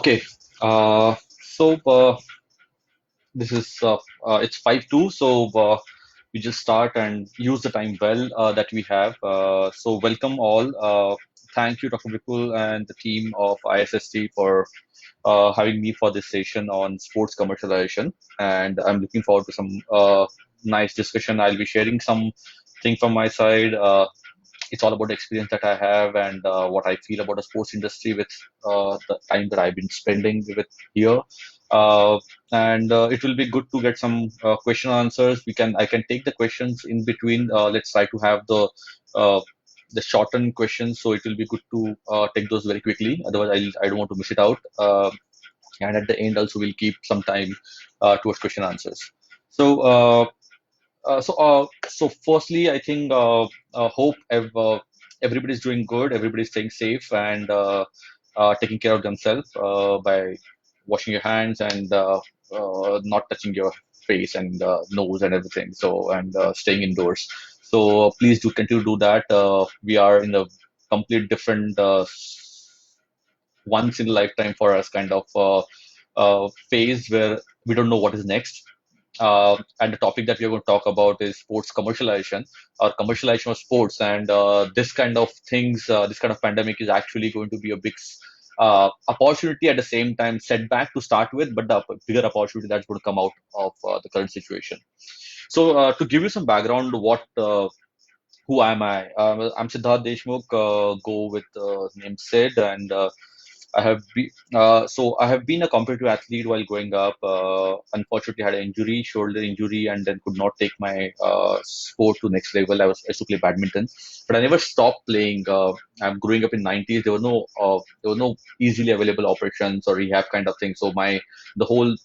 Okay. Uh, so this is it's 5:02. So we just start and use the time well that we have. So welcome all. Thank you, Dr. Vipul and the team of ISST for having me for this session on sports commercialization. And I'm looking forward to some nice discussion. I'll be sharing some thing from my side. It's all about the experience that I have and what I feel about the sports industry with the time that I've been spending with here. Uh, and it will be good to get some question answers. I can take the questions in between. Let's try to have uh, the shortened questions, so it will be good to take those very quickly. Otherwise, I don't want to miss it out. And at the end, also we'll keep some time towards question answers. So. So firstly, I think hope everybody's doing good, everybody's staying safe and taking care of themselves by washing your hands and not touching your face and nose and everything. So and staying indoors. So please do continue to do that. We are in a complete different once in a lifetime for us kind of phase where we don't know what is next. And the topic that we're going to talk about is sports commercialization or commercialization of sports. And this kind of things, this kind of pandemic is actually going to be a big opportunity at the same time setback to start with, but the bigger opportunity that's going to come out of the current situation. So to give you some background, who am I? I'm Siddharth Deshmukh, go with the name Sid, and I have been a competitive athlete while growing up. Unfortunately, had an injury, shoulder injury, and then could not take my sport to next level. I used to play badminton, but I never stopped playing. I'm growing up in '90s. There were no easily available operations or rehab kind of thing. So the whole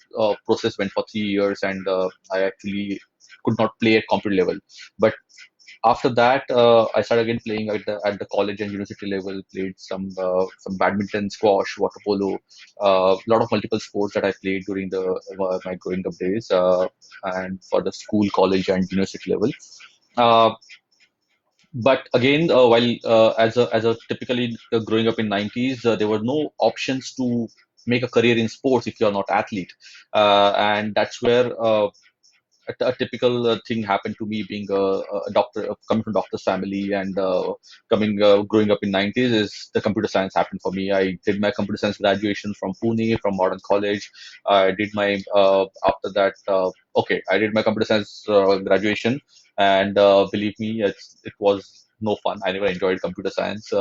process went for 3 years, and I actually could not play at competitive level. But after that, I started again playing at the college and university level. Played some badminton, squash, water polo, a lot of multiple sports that I played during my growing up days, and for the school, college, and university level. Uh, but again, while as a typically growing up in '90s, there were no options to make a career in sports if you are not athlete, and that's where a typical thing happened to me being a doctor coming from doctor's family and coming growing up in '90s is the computer science happened for me. I did my computer science graduation from Pune from Modern College. I did my after that okay I did my computer science graduation and believe me it was no fun. I never enjoyed computer science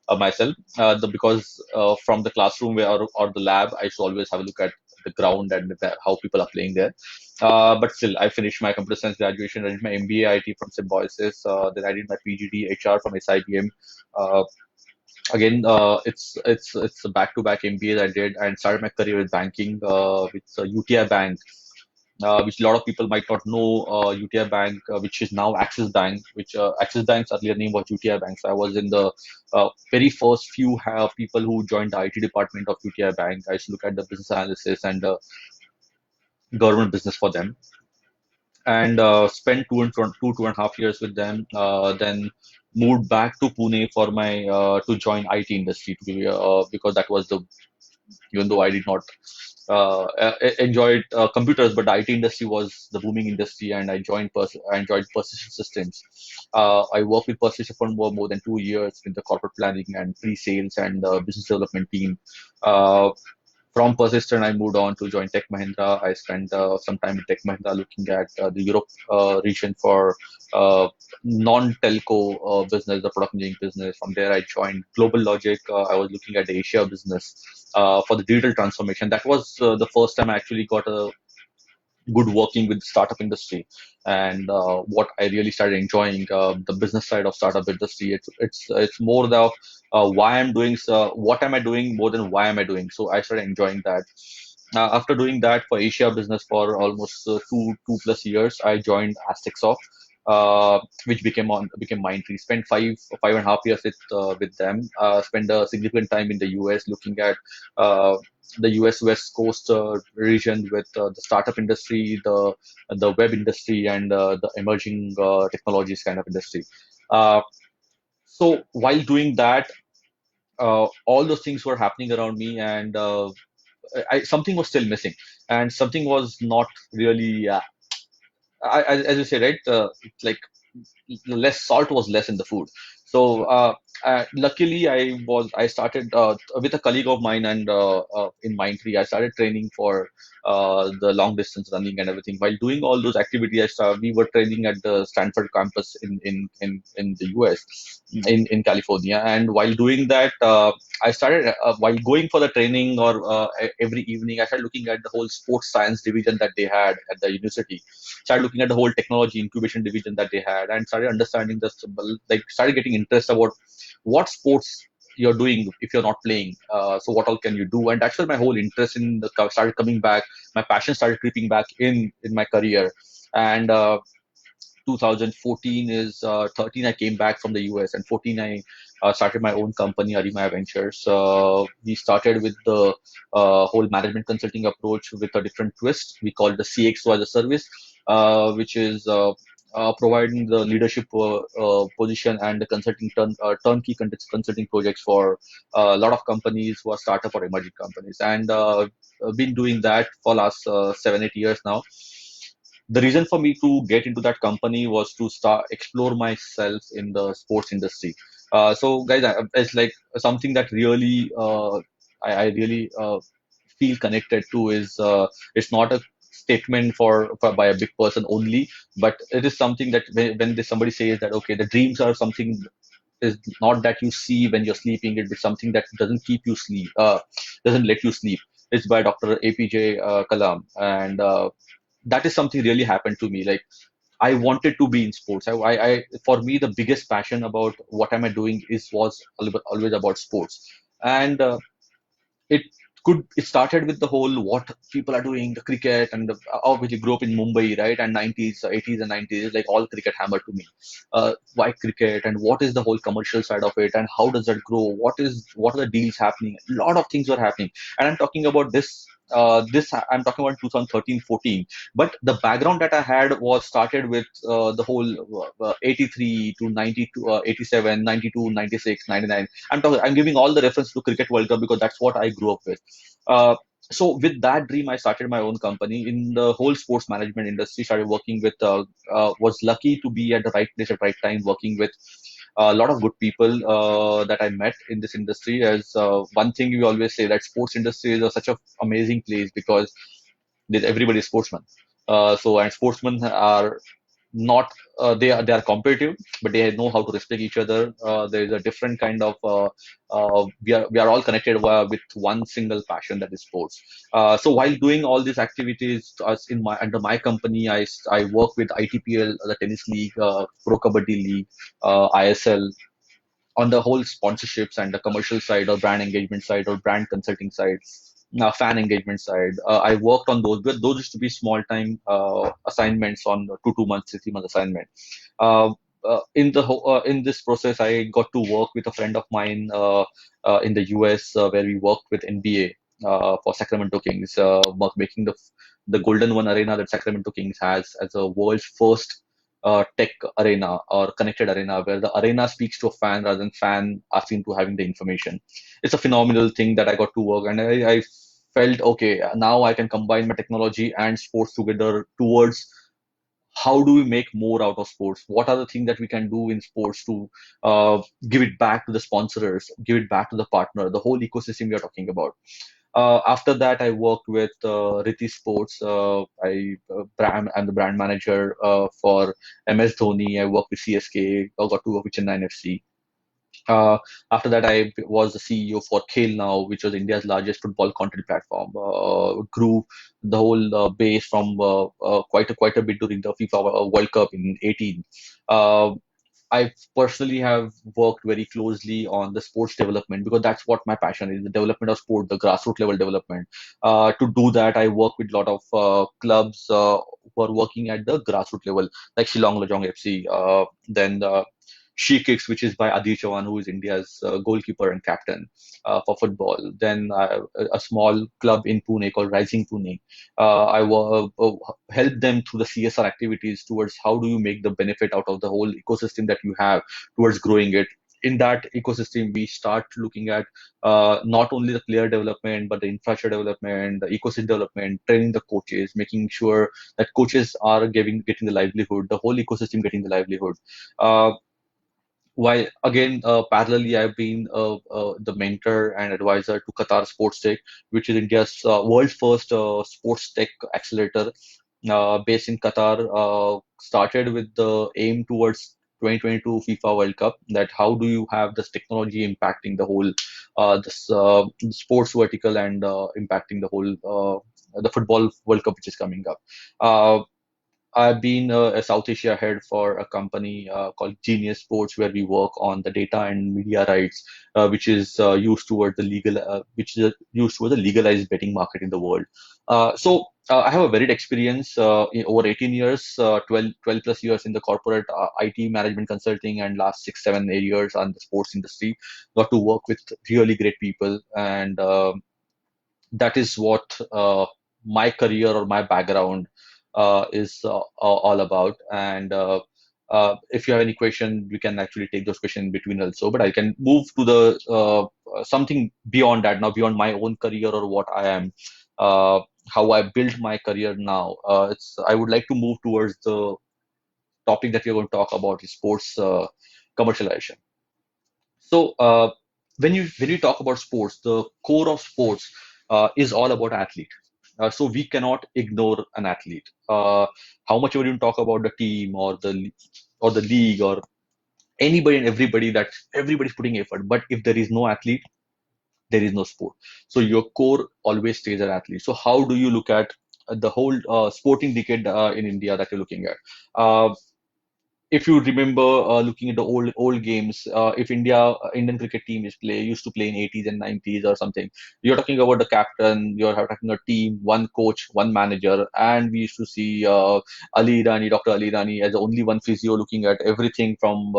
myself because from the classroom or the lab I used to always have a look at the ground and how people are playing there. But still, I finished my computer science graduation. I did my MBA IT from Symbiosis. Then I did my PGD HR from SIBM. Uh, Again, it's a back-to-back MBA I did and started my career with banking with UTI Bank, which a lot of people might not know. UTI Bank, which is now Axis Bank, which Axis Bank's earlier name was UTI Bank. So I was in the very first few people who joined the IT department of UTI Bank. I used to look at the business analysis and government business for them and spent 2.5 years with them. Then moved back to Pune for my to join IT industry to be, because that was the even though I did not enjoy computers, but the IT industry was the booming industry, and I enjoyed Persistent Systems. I worked with Persistent for more than 2 years with the corporate planning and pre-sales and business development team. Uh, from Persistent, I moved on to join Tech Mahindra. I spent some time in Tech Mahindra looking at the Europe region for non-telco business, the product engineering business. From there, I joined Global Logic. I was looking at the Asia business for the digital transformation. That was the first time I actually got a good working with the startup industry, and what I really started enjoying the business side of startup industry. It's more the why I'm doing what am I doing more than why am I doing. So I started enjoying that. After doing that for Asia business for almost two plus years, I joined Aztecsoft, which became Mindtree. Spent 5.5 years with them. Spent a significant time in the US looking at the US West Coast region with the startup industry, the web industry, and the emerging technologies kind of industry. Uh, so while doing that, all those things were happening around me, and something was still missing, and something was not really. As you say, right? It's like less salt was less in the food. So luckily, I started with a colleague of mine, and in Mindtree, I started training for the long distance running and everything. While doing all those activities, we were training at the Stanford campus in the US, in California. And while doing that, I started while going for the training, or every evening, I started looking at the whole sports science division that they had at the university, started looking at the whole technology incubation division that they had, and started understanding this, like started getting interest about what sports you're doing if you're not playing. So what all can you do? And that's where my whole interest in started coming back. My passion started creeping back in my career. And 2014 is 13. I came back from the US, and 14 I started my own company, Arima Ventures. We started with the whole management consulting approach with a different twist. We call it the CXO as a service, which is providing the leadership position and the turnkey consulting projects for a lot of companies who are startup or emerging companies. And I've been doing that for last 7 8 years now. The reason for me to get into that company was to start explore myself in the sports industry. So guys, it's like something that really I really feel connected to is it's not a statement for by a big person only, but it is something that when somebody says that okay, the dreams are something is not that you see when you're sleeping, it is something that doesn't keep you sleep, doesn't let you sleep. It's by Dr. APJ Kalam, and that is something really happened to me. Like I wanted to be in sports. For me, the biggest passion about what am I doing was always about sports. And it it started with the whole what people are doing, the cricket, and obviously grew up in Mumbai, right? And 90s, 80s, and 90s, like all cricket hammered to me. Why cricket, and what is the whole commercial side of it, and how does that grow? What are the deals happening? A lot of things were happening, and I'm talking about this. I'm talking about 2013, 14. But the background that I had was started with the whole 83 to 92, 87, 92, 96, 99. I'm giving all the reference to Cricket World Cup because that's what I grew up with. Uh, so with that dream, I started my own company in the whole sports management industry. Started working with, was lucky to be at the right place at right time, working with a lot of good people that I met in this industry. As one thing we always say that sports industry is such an amazing place because everybody is sportsman. And sportsmen are not they are competitive, but they know how to respect each other. There is a different kind of we are all connected with one single passion, that is sports. So while doing all these activities as in my under my company, I work with ITPL, the tennis league, Pro Kabaddi League, ISL, on the whole sponsorships and the commercial side or brand engagement side or brand consulting side, fan engagement side. I worked on those, but those used to be small time assignments on 2 months, 3 month assignment. Uh, in this process, I got to work with a friend of mine in the US, where we worked with NBA for Sacramento Kings, making the Golden One Arena that Sacramento Kings has as a world's first tech arena or connected arena, where the arena speaks to a fan rather than fan asking to having the information. It's a phenomenal thing that I got to work, and I felt okay. Now I can combine my technology and sports together towards how do we make more out of sports? What are the things that we can do in sports to give it back to the sponsors, give it back to the partner, the whole ecosystem we are talking about. After that, I worked with Riti Sports. I'm the brand manager for MS Dhoni. I worked with CSK. I got to work with Chennai FC. Uh, After that, I was the CEO for Khel Now, which was India's largest football content platform. Grew the whole base from quite a bit during the FIFA World Cup in 18. Uh, I personally have worked very closely on the sports development because that's what my passion is, the development of sport, the grassroots level development. To do that, I work with a lot of clubs who are working at the grassroots level, like Shillong Lajong FC, then She Kicks, which is by Adi Chavan, who is India's goalkeeper and captain for football. Then a small club in Pune called Rising Pune. I help them through the CSR activities towards how do you make the benefit out of the whole ecosystem that you have towards growing it. in that ecosystem, we start looking at not only the player development, but the infrastructure development, the ecosystem development, training the coaches, making sure that coaches are getting the livelihood, the whole ecosystem getting the livelihood. Uh, while again, parallelly, I've been the mentor and advisor to Qatar Sports Tech, which is India's world first sports tech accelerator, based in Qatar. Started with the aim towards 2022 FIFA World Cup. That how do you have this technology impacting the whole this sports vertical and impacting the whole the football World Cup which is coming up. Uh, I've been a South Asia head for a company called Genius Sports, where we work on the data and media rights, which is used toward the which is used toward the legalized betting market in the world. I have a varied experience in over 18 years, 12 plus years in the corporate IT management consulting, and last 6, 7, 8 years on the sports industry. Got to work with really great people, and that is what my career or my background is all about. And if you have any question, we can actually take those questions in between also. But I can move to the something beyond that now, beyond my own career or what I am, how I built my career now. It's I would like to move towards the topic that we're going to talk about is sports commercialization. So when you talk about sports, the core of sports is all about athlete. So we cannot ignore an athlete. How much ever you talk about the team or the league or anybody and everybody, that everybody's putting effort. But if there is no athlete, there is no sport. So your core always stays an athlete. So how do you look at the whole sporting decade in India that you're looking at? If you remember looking at the old games, if Indian cricket team used to play in 80s and 90s or something, you're talking about the captain, you're talking a team, one coach, one manager, and we used to see Dr. Ali Rani as the only one physio looking at everything from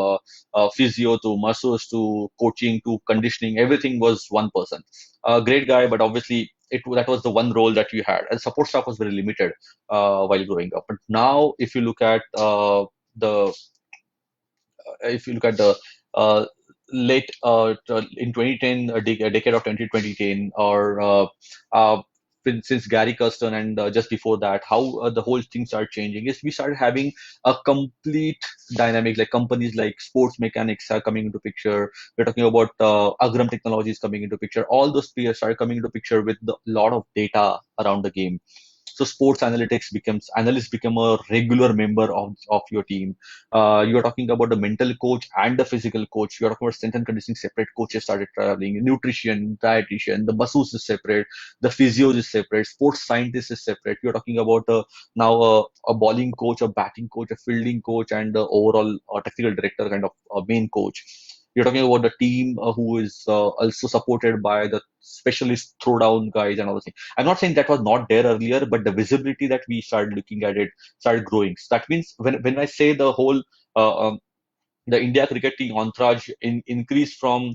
physio to muscles to coaching to conditioning. Everything was one person. A great guy, but obviously that was the one role that you had, and support staff was very limited while growing up. But now, the if you look at the late in 2010, a decade of 2010, or since Gary Custon and just before that, how the whole thing started changing is we started having a complete dynamic, like companies like Sports Mechanics are coming into picture. We're talking about Agram Technologies coming into picture. All those players started coming into picture with a lot of data around the game. So sports analysts become a regular member of your team. You are talking about the mental coach and the physical coach. You are talking about strength and conditioning, separate coaches started traveling. Nutrition, dietitian, the masseuse is separate, the physio is separate, sports scientist is separate. You're talking about now a bowling coach, a batting coach, a fielding coach, and the overall technical director kind of main coach. You're talking about the team who is also supported by the specialist throwdown guys and all those things. I'm not saying that was not there earlier, but the visibility that we started looking at it started growing. So that means when I say uh, um, the India cricket team entourage increased from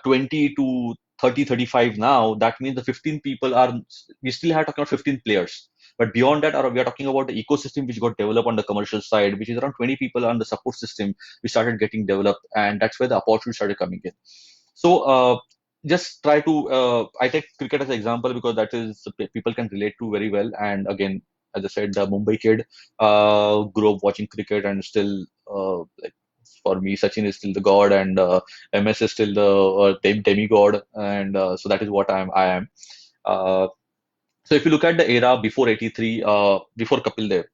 20 to 30, 35 now, that means the 15 people are, we still have talking about 15 players. But beyond that, we are talking about the ecosystem which got developed on the commercial side, which is around 20 people on the support system. We started getting developed, and that's where the opportunity started coming in. So just try to, I take cricket as an example because that is people can relate to very well. And again, as I said, the Mumbai kid grew up watching cricket and still like for me, Sachin is still the god, and MS is still the demigod, and so that is what I am. Uh, so if you look at the era before 83, before Kapil Dev,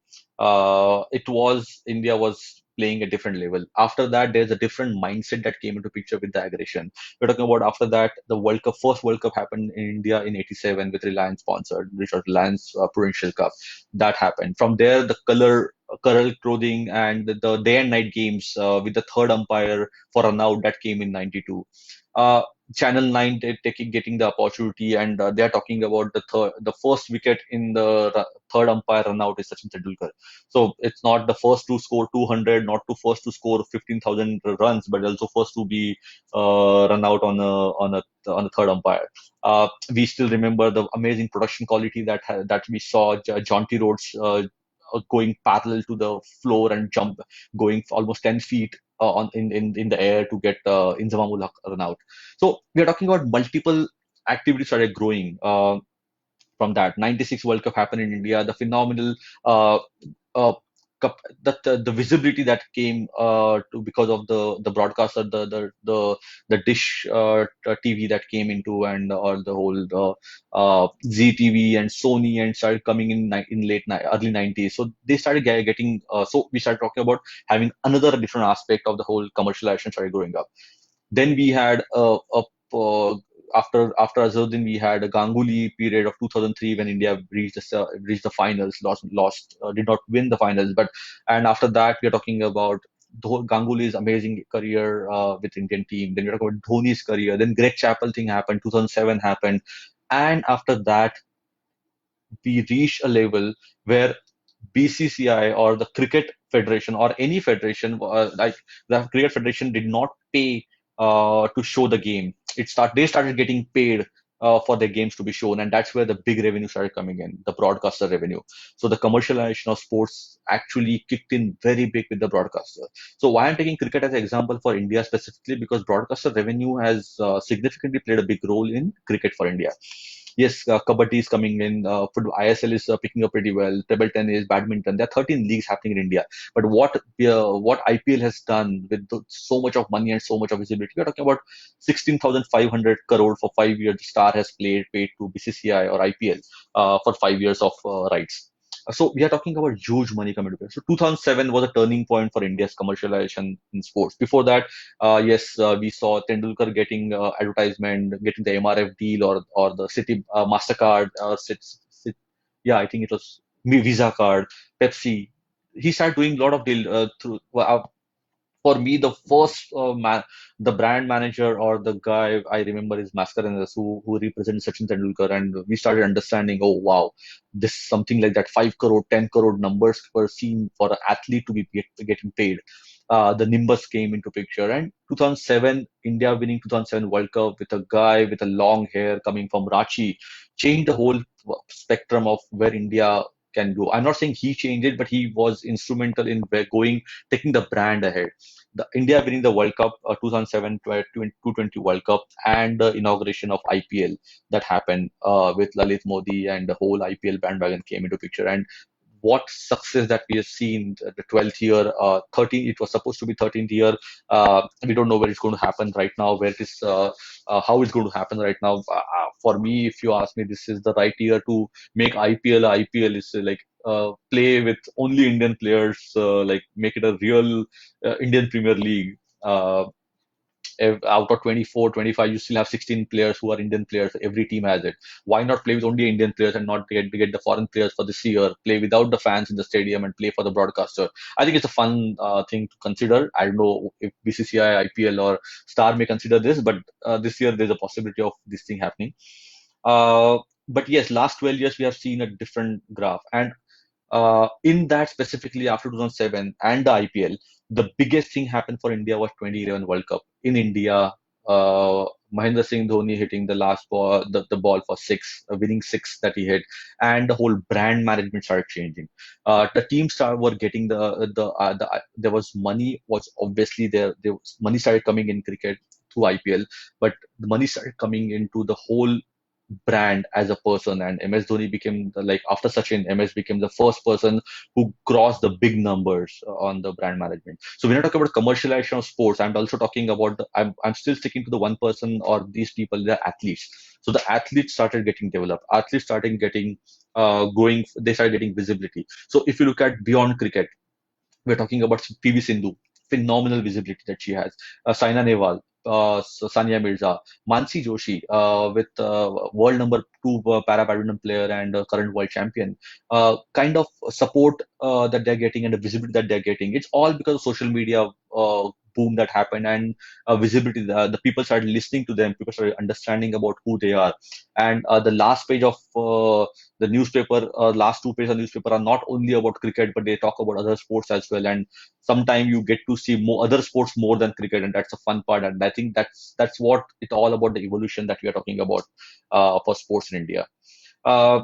it was India was playing a different level. After that, there's a different mindset that came into picture with the aggression. We're talking about after that, the first World Cup happened in India in 87 with Reliance sponsored, which was Reliance Prudential Cup. That happened. From there, the color clothing and the day and night games with the third umpire for a out that came in 92. Uh, Channel 9 getting the opportunity, and they are talking about the first wicket in the third umpire run out is Sachin Tendulkar. So it's not the first to score 200, not the first to score 15,000 runs, but also first to be run out on a third umpire. We still remember the amazing production quality that we saw Jaunty Rhodes going parallel to the floor and jump, going almost 10 feet on in the air to get Inzamam ul Haq run out. So we are talking about multiple activities started growing from that. 96 World Cup happened in India. The phenomenal uh, uh, the visibility that came to because of the broadcaster, the dish TV that came into, and or the whole ZTV and Sony, and started coming in in early 90s. So they started getting so we started talking about having another different aspect of the whole commercialization started growing up. Then we had uh, after Azharuddin, we had a Ganguly period of 2003 when India reached the finals, lost did not win the finals, but and after that we are talking about Ganguly's amazing career with Indian team. Then we talk about Dhoni's career. Then Greg Chappell thing happened. 2007 happened, and after that we reached a level where BCCI or the Cricket Federation or any federation like the Cricket Federation did not pay to show the game. They started getting paid for their games to be shown, and that's where the big revenue started coming in, the broadcaster revenue. So the commercialization of sports actually kicked in very big with the broadcaster. So why I'm taking cricket as an example for India specifically, because broadcaster revenue has significantly played a big role in cricket for India. Yes, Kabaddi is coming in. Football, ISL is picking up pretty well. Table tennis, badminton. There are 13 leagues happening in India. But what IPL has done with so much of money and so much of visibility, we are talking about 16,500 crore for 5 years. The Star has paid to BCCI or IPL for 5 years of rights. So we are talking about huge money coming together. So 2007 was a turning point for India's commercialization in sports. Before that, yes, we saw Tendulkar getting advertisement, getting the MRF deal or the City Mastercard, yeah, I think it was Visa card, Pepsi. He started doing a lot of deal through. For me, the first the brand manager or the guy I remember is Mascarenas, who represents Sachin Tendulkar, and we started understanding, oh wow, this something like that 5 crore, 10 crore numbers per scene for an athlete to be getting paid. The Nimbus came into picture, and 2007 India winning 2007 World Cup with a guy with a long hair coming from Ranchi changed the whole spectrum of where India can go. I'm not saying he changed it, but he was instrumental in going taking the brand ahead. The India winning the World Cup 2007 2020 World Cup and the inauguration of IPL that happened with Lalit Modi, and the whole IPL bandwagon came into picture. And what success that we have seen the 12th year, 13, it was supposed to be 13th year. We don't know where it's going to happen right now, where it is, how it's going to happen right now. For me, if you ask me, this is the right year to make IPL. IPL is like play with only Indian players, like make it a real Indian Premier League. Out of 24, 25, you still have 16 players who are Indian players. Every team has it. Why not play with only Indian players and not get the foreign players for this year? Play without the fans in the stadium and play for the broadcaster. I think it's a fun thing to consider. I don't know if BCCI, IPL, or Star may consider this, but this year there's a possibility of this thing happening. But yes, last 12 years we have seen a different graph, and in that specifically after 2007 and the IPL, the biggest thing happened for India was 2011 World Cup in India. Mahendra Singh Dhoni hitting the last ball, the ball for six, winning six that he hit, and the whole brand management started changing. The were getting there was money was obviously there. There was money started coming in cricket through IPL, but the money started coming into the whole brand as a person, and MS Dhoni became like after Sachin, MS became the first person who crossed the big numbers on the brand management. So when I talk about commercialization of sports, I'm also talking about I'm still sticking to the one person or these people, they're athletes. So the athletes started getting developed, athletes started getting going, they started getting visibility. So if you look at beyond cricket, we're talking about PV Sindhu, phenomenal visibility that she has. Saina Nehwal, Sania Mirza, Mansi Joshi, with world number two para badminton player and current world champion. Kind of support that they're getting and the visibility that they're getting. It's all because of social media boom that happened, and visibility. The people started listening to them. People started understanding about who they are. And the last page of the newspaper, last two pages of newspaper are not only about cricket, but they talk about other sports as well. And sometimes you get to see more other sports more than cricket, and that's a fun part. And I think that's what it's all about, the evolution that we are talking about for sports in India. Uh,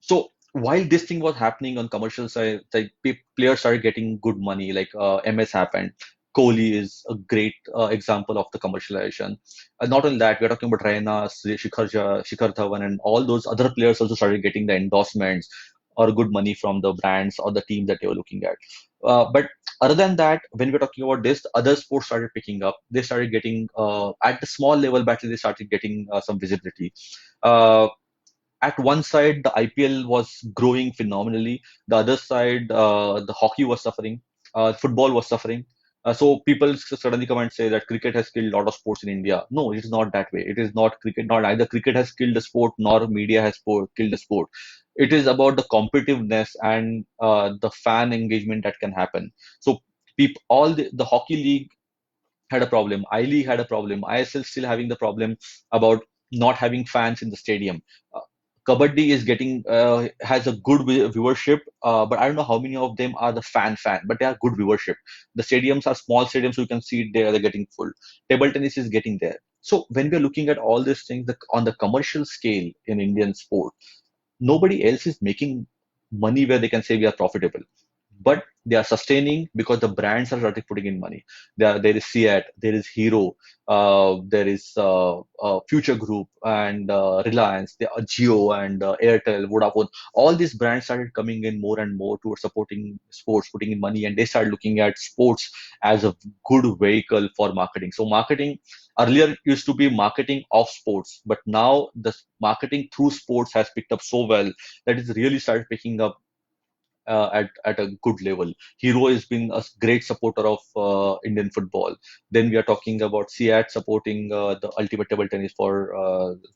so while this thing was happening on commercial side, like players started getting good money, like MS happened. Kohli is a great example of the commercialization. Not only that, we're talking about Raina, Shikhar Dhawan, and all those other players also started getting the endorsements or good money from the brands or the team that they were looking at. But other than that, when we're talking about this, other sports started picking up. They started getting at the small level, but they started getting some visibility. Uh, at one side, the IPL was growing phenomenally. The other side, the hockey was suffering, football was suffering. So people suddenly come and say that cricket has killed a lot of sports in India. No, it is not that way. It is not cricket. Not either cricket has killed the sport, nor media has killed the sport. It is about the competitiveness and the fan engagement that can happen. So people, all the hockey league had a problem. I League had a problem. ISL still having the problem about not having fans in the stadium. Uh, Kabaddi is getting has a good viewership, but I don't know how many of them are the fan, but they are good viewership. The stadiums are small stadiums, so you can see it there, they're getting full. Table tennis is getting there. So when we're looking at all these things on the commercial scale in Indian sport, nobody else is making money where they can say we are profitable, but they are sustaining because the brands are starting putting in money. There is Fiat, there is Hero, there is Future Group and Reliance, there are Jio and Airtel, Vodafone. All these brands started coming in more and more towards supporting sports, putting in money, and they started looking at sports as a good vehicle for marketing. So marketing earlier used to be marketing of sports, but now the marketing through sports has picked up so well that it's really started picking up at a good level. Hero has been a great supporter of Indian football. Then we are talking about SIAT supporting the Ultimate Table Tennis for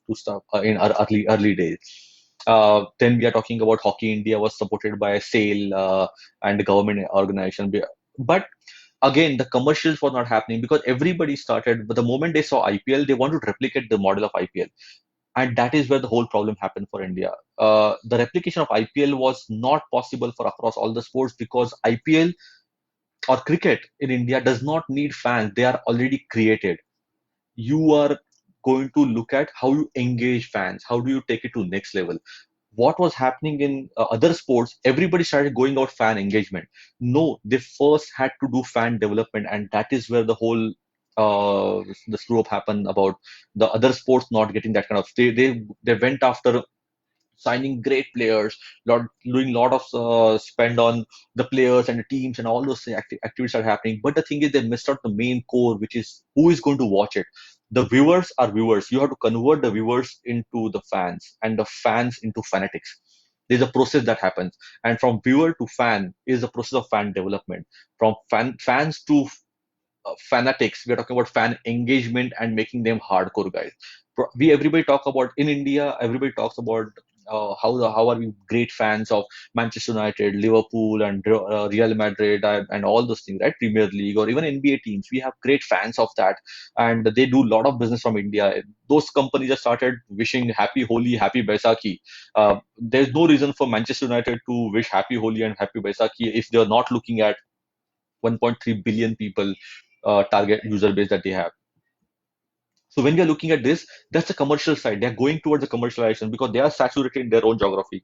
to start in our early days. Then we are talking about Hockey India was supported by SAIL and the government organization. But again, the commercials were not happening because everybody started. But the moment they saw IPL, they wanted to replicate the model of IPL, and that is where the whole problem happened for India. The replication of IPL was not possible for across all the sports because IPL or cricket in India does not need fans; they are already created. You are going to look at how you engage fans, how do you take it to next level. What was happening in other sports, everybody started going out fan engagement. No, they first had to do fan development, and that is where the whole the screw up happened about the other sports not getting that kind of. They went after signing great players, doing a lot of spend on the players and the teams and all those activities are happening. But the thing is, they missed out the main core, which is who is going to watch it. The viewers are viewers. You have to convert the viewers into the fans and the fans into fanatics. There's a process that happens, and from viewer to fan is the process of fan development. From fans to fanatics, we're talking about fan engagement and making them hardcore guys. We everybody talk about in India, everybody talks about how are we great fans of Manchester United, Liverpool, and Real Madrid, and all those things, right? Premier League or even NBA teams. We have great fans of that, and they do a lot of business from India. Those companies have started wishing Happy Holi, Happy Baisakhi. There's no reason for Manchester United to wish Happy Holi and Happy Baisakhi if they're not looking at 1.3 billion people target user base that they have. So when we are looking at this, that's the commercial side. They're going towards the commercialization because they are saturated in their own geography.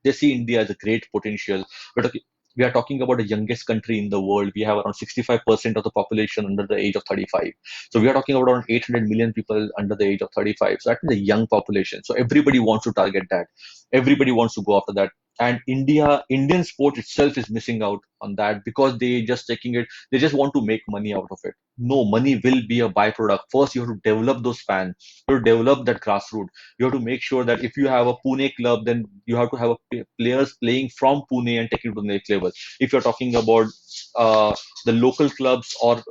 They see India as a great potential. We're talking, we are talking about the youngest country in the world. We have around 65% of the population under the age of 35. So we are talking about around 800 million people under the age of 35. So that is a young population. So everybody wants to target that. Everybody wants to go after that. And Indian sport itself is missing out on that because they just taking it, they just want to make money out of it. No, money will be a byproduct. First, you have to develop those fans, you have to develop that grassroots. You have to make sure that if you have a Pune club, then you have to have players playing from Pune and taking it to the next level. If you're talking about the local clubs or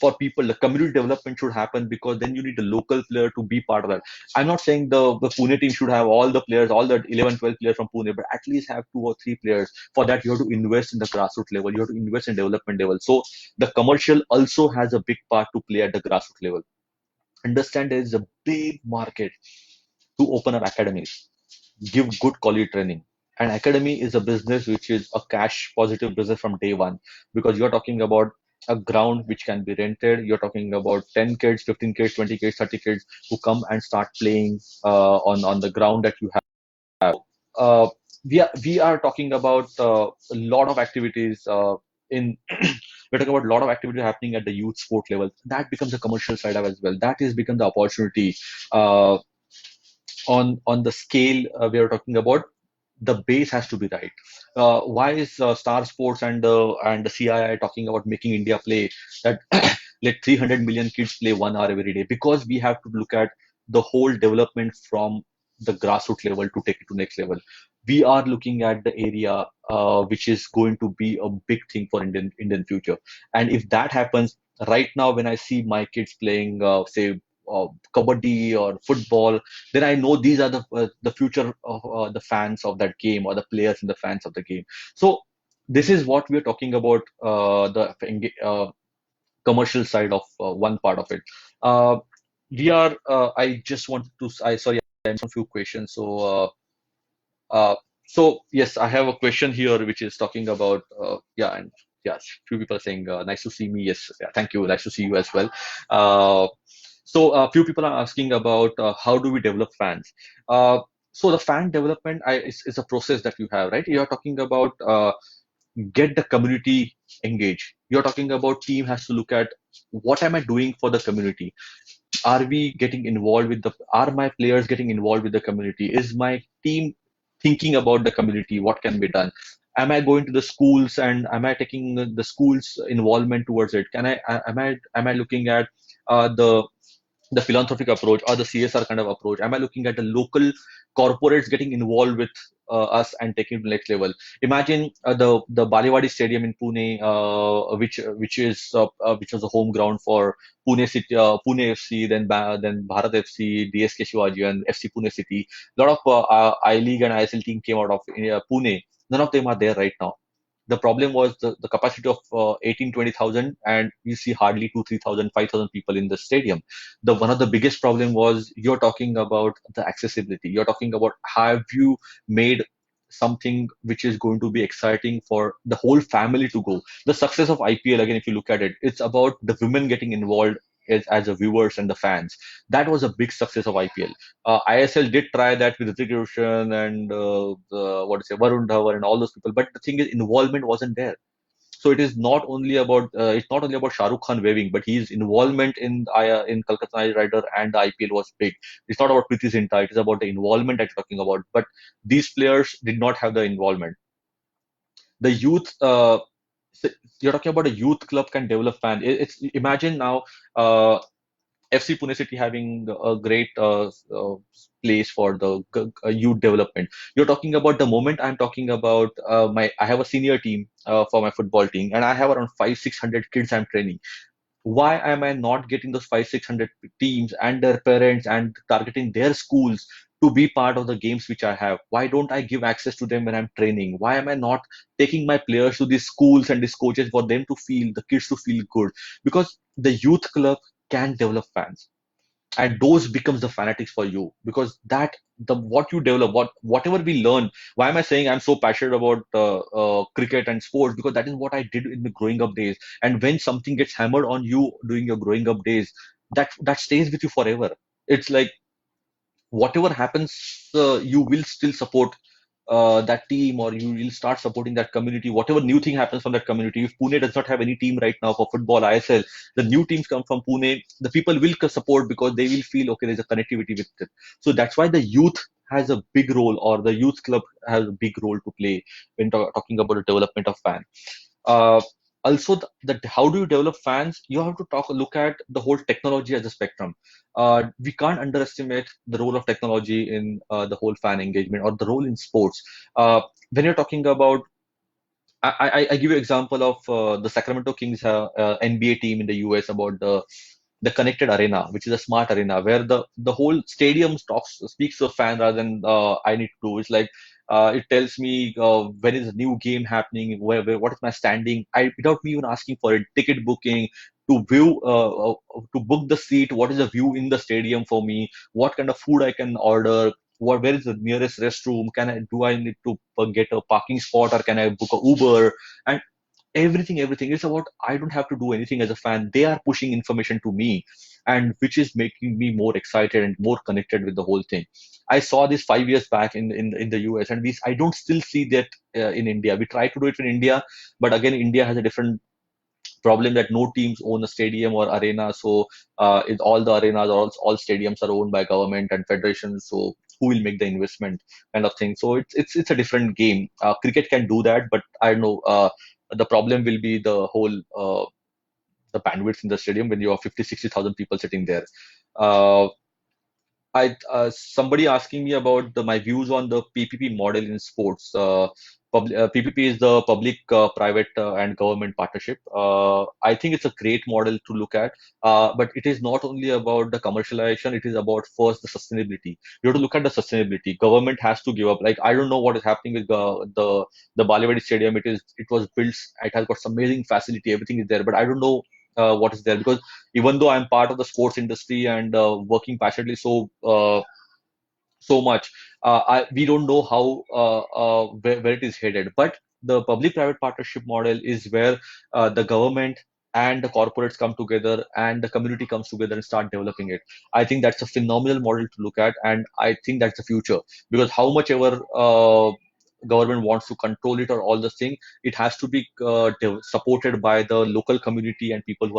for people, the community development should happen because then you need the local player to be part of that. I'm not saying the Pune team should have all the players, all the 11, 12 players from Pune, but at least have two or three players. For that, you have to invest in the grassroots level. You have to invest in development level. So the commercial also has a big part to play at the grassroots level. Understand there is a big market to open up academies, give good quality training. An academy is a business which is a cash positive business from day one because you're talking about a ground which can be rented. You're talking about 10 kids, 15 kids, 20 kids, 30 kids who come and start playing on the ground that you have. Uh, we are talking about a lot of activities. in we're talking about a lot of activity happening at the youth sport level. That becomes a commercial side as well. That is become the opportunity uh, on the scale we are talking about. The base has to be right. Why is Star Sports and the CII talking about making India play that let 300 million kids play 1 hour every day? Because we have to look at the whole development from the grassroots level to take it to next level. We are looking at the area which is going to be a big thing for Indian future. And if that happens right now, when I see my kids playing, say, kabaddi or football, then I know these are the future of the fans of that game or the players and the fans of the game. So this is what we're talking about, the commercial side of one part of it. Uh, we are. I just want to. I sorry, I have a few questions. Uh, so yes, I have a question here which is talking about yeah, and yes, few people are saying nice to see me. Yes, yeah, thank you. Nice to see you as well. Uh, so a few people are asking about how do we develop fans. So the fan development is a process that you have, right? You're talking about get the community engaged. You're talking about team has to look at what am I doing for the community? Are we getting involved with the? Are my players getting involved with the community? Is my team thinking about the community? What can be done? Am I going to the schools and am I taking the schools involvement towards it? Am I looking at the philanthropic approach or the CSR kind of approach? Am I looking at the local corporates getting involved with us and taking it to the next level? Imagine the Balewadi Stadium in Pune, which was a home ground for Pune City, Pune FC, then Bharat FC, DSK Shivaji, and FC Pune City. A lot of I League and ISL team came out of Pune. None of them are there right now. The problem was the capacity of 18 20,000, and you see hardly 2 3,000 5,000 people in the stadium. The one of the biggest problem was you're talking about the accessibility. You're talking about have you made something which is going to be exciting for the whole family to go. The success of IPL, again, if you look at it, it's about the women getting involved as the viewers and the fans. That was a big success of IPL. ISL did try that with Hrithik Roshan and what to say, Varun Dhawan and all those people, but the thing is, involvement wasn't there. So it is not only about it's not only about Shah Rukh Khan waving, but his involvement in Kolkata Knight Rider and the IPL was big. It's not about Preeti Zinta; it is about the involvement that you're talking about. But these players did not have the involvement. The youth. So you're talking about a youth club can develop fan. It's imagine now. FC Pune City having a great place for the youth development. You're talking about the moment I'm talking about I have a senior team for my football team, and I have around 500-600 kids I'm training. Why am I not getting those 500-600 teams and their parents and targeting their schools to be part of the games which I have? Why don't I give access to them when I'm training? Why am I not taking my players to these schools and these coaches for them to feel, the kids to feel good? Because the youth club can develop fans, and those becomes the fanatics for you, because that the what you develop, whatever we learn. Why am I saying I'm so passionate about cricket and sports? Because that is what I did in the growing up days. And when something gets hammered on you during your growing up days, that stays with you forever. It's like whatever happens, you will still support that team, or you will start supporting that community. Whatever new thing happens from that community, if Pune does not have any team right now for football ISL, the new teams come from Pune, the people will support because they will feel okay, there's a connectivity with it. So that's why the youth has a big role, or the youth club has a big role to play when talking about the development of fan. uh, Also, how do you develop fans? You have to look at the whole technology as a spectrum. We can't underestimate the role of technology in the whole fan engagement or the role in sports. When you're talking about, I give you example of the Sacramento Kings NBA team in the US, about the connected arena, which is a smart arena where the whole stadium speaks to a fan rather than I need to do. It's like it tells me when is a new game happening, what is my standing. I without me even asking for it, ticket booking, to view to book the seat. What is the view in the stadium for me? What kind of food I can order? Where is the nearest restroom? Can I need to get a parking spot, or can I book a Uber? And everything. It's about, I don't have to do anything as a fan. They are pushing information to me, and which is making me more excited and more connected with the whole thing. I saw this 5 years back in the US, and we I don't still see that in India. We try to do it in India, but again, India has a different problem that no teams own a stadium or arena. So all the arenas, all stadiums are owned by government and federations. So who will make the investment, kind of thing. So it's a different game. Cricket can do that, but I don't know. The problem will be the bandwidth in the stadium when you have 50, 60,000 people sitting there. Uh, I somebody asking me about my views on the PPP model in sports. PPP is the public, private, and government partnership. I think it's a great model to look at, but it is not only about the commercialization. It is about first the sustainability. You have to look at the sustainability. Government has to give up. Like, I don't know what is happening with the Ballyvedi Stadium. It was built. It has got some amazing facility. Everything is there, but I don't know what is there, because even though I'm part of the sports industry and working passionately so much, we don't know how where it is headed. But the public-private partnership model is where the government and the corporates come together and the community comes together and start developing it. I think that's a phenomenal model to look at, and I think that's the future, because how much ever government wants to control it or all the thing, it has to be supported by the local community and people who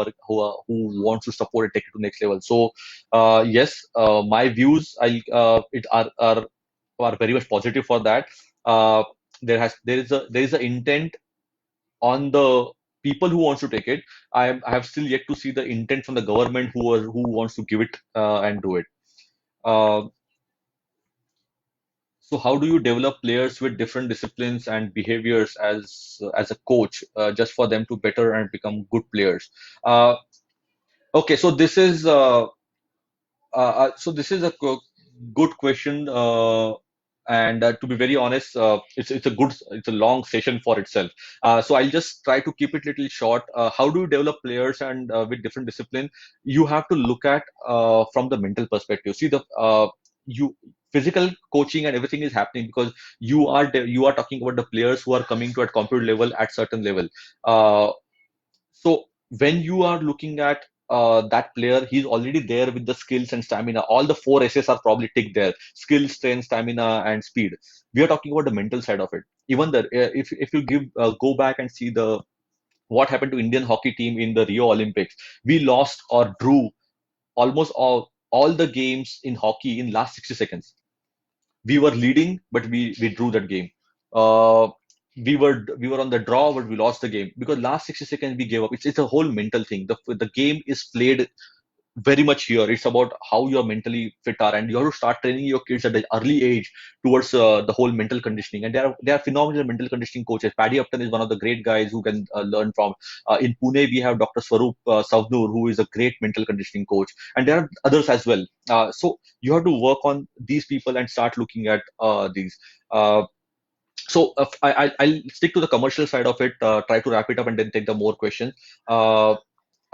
want to support it, take it to next level. So yes, my views are very much positive for that. Uh, there is a intent on the people who wants to take it. I have still yet to see the intent from the government who wants to give it and do it. Uh, so how do you develop players with different disciplines and behaviors as a coach, just for them to better and become good players? Uh, okay, so this is a good question, and to be very honest, it's a long session for itself. So I'll just try to keep it little short. How do you develop players and with different discipline? You have to look at from the mental perspective. See, the you physical coaching and everything is happening because you are talking about the players who are coming to at competitive level at certain level. Uh, so when you are looking at that player, he's already there with the skills and stamina. All the four S's are probably ticked there: skill, strength, stamina, and speed. We are talking about the mental side of it. Even the if you give go back and see the what happened to Indian hockey team in the Rio Olympics, we lost or drew almost all the games in hockey in last 60 seconds. We were leading, but we drew that game. Uh, we were on the draw, but we lost the game because last 60 seconds we gave up. It's a whole mental thing. The game is played very much here. It's about how you're mentally fit are, and you have to start training your kids at an early age towards the whole mental conditioning. And there are phenomenal mental conditioning coaches. Paddy Upton is one of the great guys who can learn from. In Pune, we have Dr. Swaroop Savnur, who is a great mental conditioning coach, and there are others as well. So you have to work on these people and start looking at these. Uh, I'll stick to the commercial side of it, try to wrap it up, and then take the more questions. Uh,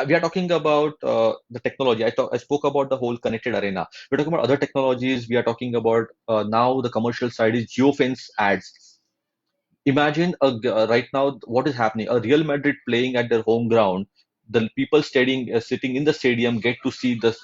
we are talking about the technology. I spoke about the whole connected arena. We're talking about other technologies. We are talking about now the commercial side is geofence ads. Imagine right now what is happening. A Real Madrid playing at their home ground. The people sitting in the stadium get to see the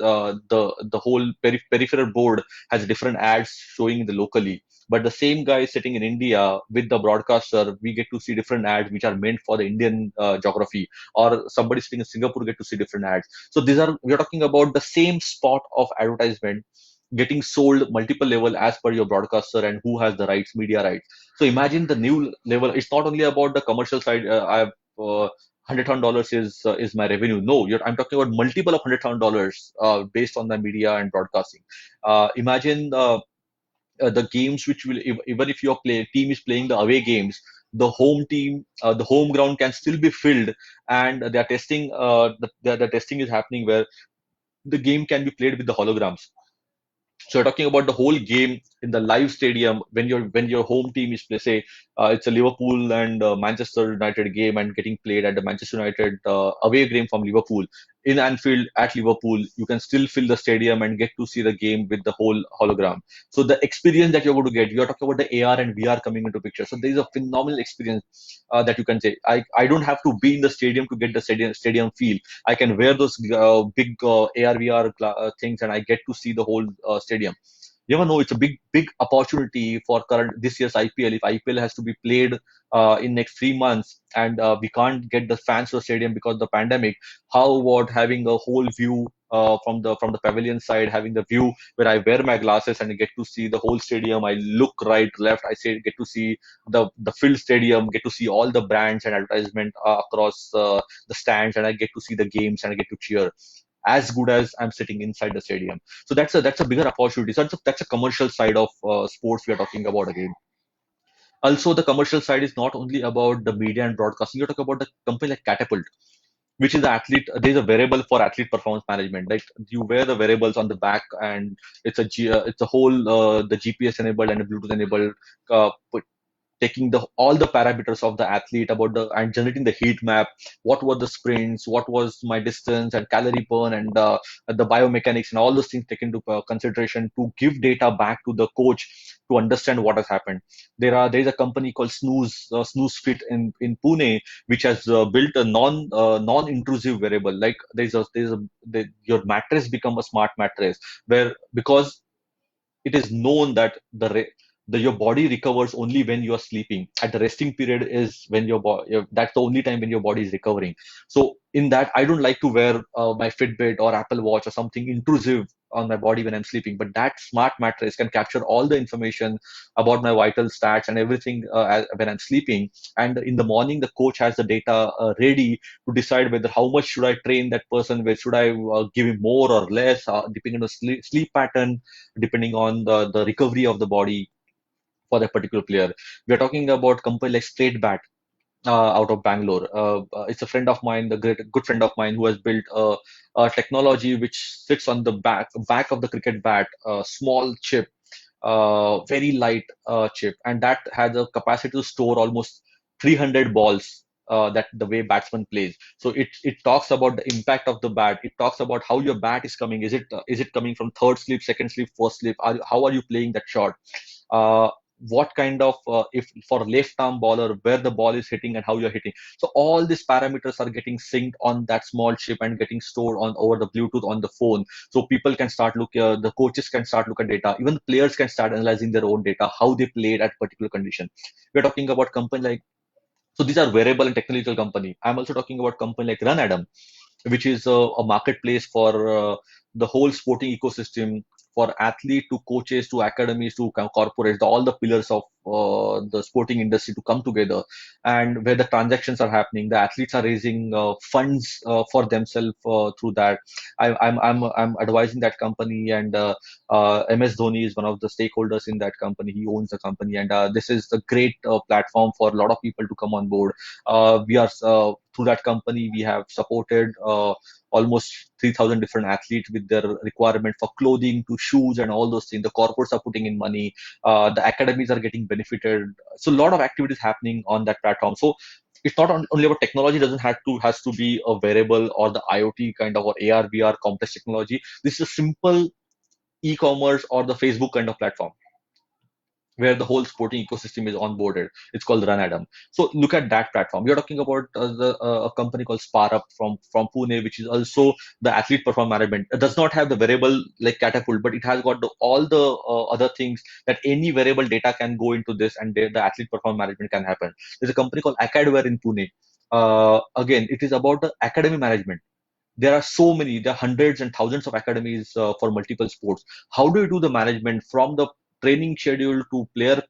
whole peripheral board has different ads showing in the locally. But the same guy sitting in India with the broadcaster, we get to see different ads which are meant for the Indian geography. Or somebody sitting in Singapore get to see different ads. So we're talking about the same spot of advertisement getting sold multiple level as per your broadcaster and who has the rights, media rights. So imagine the new level. It's not only about the commercial side. I have $100,000 is my revenue. No, I'm talking about multiple of $100,000 based on the media and broadcasting. Imagine the games which will even if your team is playing the away games, the home ground can still be filled, and they are testing. The testing is happening where the game can be played with the holograms. So you're talking about the whole game in the live stadium when your home team is say it's a Liverpool and Manchester United game and getting played at the Manchester United away game from Liverpool. in Anfield at Liverpool, you can still fill the stadium and get to see the game with the whole hologram. So the experience that you're going to get, you're talking about the AR and VR coming into picture. So there is a phenomenal experience that you can say. I don't have to be in the stadium to get the stadium feel. I can wear those big AR VR things, and I get to see the whole stadium. You never know. It's a big opportunity for current this year's IPL. If IPL has to be played in next 3 months, and we can't get the fans to the stadium because of the pandemic, how about having a whole view from the pavilion side, having the view where I wear my glasses and get to see the whole stadium. I look right, left. I say get to see the filled stadium, get to see all the brands and advertisement across the stands, and I get to see the games and I get to cheer as good as I'm sitting inside the stadium. So that's a bigger opportunity. So that's a commercial side of sports we are talking about again. Also, the commercial side is not only about the media and broadcasting. You talk about the company like Catapult, which is the athlete. There's a variable for athlete performance management. Like you wear the variables on the back, and it's a whole the GPS enabled and the Bluetooth enabled uh, taking all the parameters of the athlete about the and generating the heat map. What were the sprints, what was my distance and calorie burn, and the biomechanics and all those things taken into consideration to give data back to the coach to understand what has happened. There is a company called Snooze Fit in Pune, which has built a non intrusive variable. Like your mattress become a smart mattress, where because it is known that your body recovers only when you are sleeping. At the resting period is when that's the only time when your body is recovering. So in that, I don't like to wear my Fitbit or Apple Watch or something intrusive on my body when I'm sleeping. But that smart mattress can capture all the information about my vital stats and everything when I'm sleeping. And in the morning, the coach has the data ready to decide whether how much should I train that person, where should I give him more or less, depending on the sleep pattern, depending on the recovery of the body for that particular player. We are talking about company like Straight Bat out of Bangalore. It's a friend of mine, the good friend of mine, who has built a technology which sits on the back of the cricket bat, a small chip, very light chip, and that has a capacity to store almost 300 balls. That the way batsman plays, so it talks about the impact of the bat. It talks about how your bat is coming. Is it coming from third slip, second slip, first slip? How are you playing that shot? Uh, what kind of if for left arm bowler, where the ball is hitting and how you're hitting. So all these parameters are getting synced on that small chip and getting stored on over the Bluetooth on the phone. So people can start look the coaches can start look at data. Even the players can start analyzing their own data, how they played at particular condition. We're talking about company like, so these are wearable and technological company. I'm also talking about company like Run Adam, which is a marketplace for the whole sporting ecosystem, for athlete to coaches to academies to corporates, all the pillars of the sporting industry to come together, and where the transactions are happening. The athletes are raising funds for themselves through that. I'm advising that company, and MS Dhoni is one of the stakeholders in that company. He owns the company, and this is a great platform for a lot of people to come on board. We are through that company, we have supported almost 3,000 different athletes with their requirement for clothing to shoes and all those things. The corporates are putting in money. The academies are getting benefited. So a lot of activities happening on that platform. So it's not only about technology. Doesn't have to has to be a wearable or the IoT kind of or AR VR complex technology. This is a simple e-commerce or the Facebook kind of platform where the whole sporting ecosystem is onboarded. It's called Run Adam. So look at that platform. We are talking about a company called SparUp from Pune, which is also the athlete performance management. It does not have the variable like Catapult, but it has got all the other things that any variable data can go into this, and the athlete performance management can happen. There's a company called Acadware in Pune. Again, it is about the academy management. There are so many, there are hundreds and thousands of academies for multiple sports. How do you do the management from the training schedule to player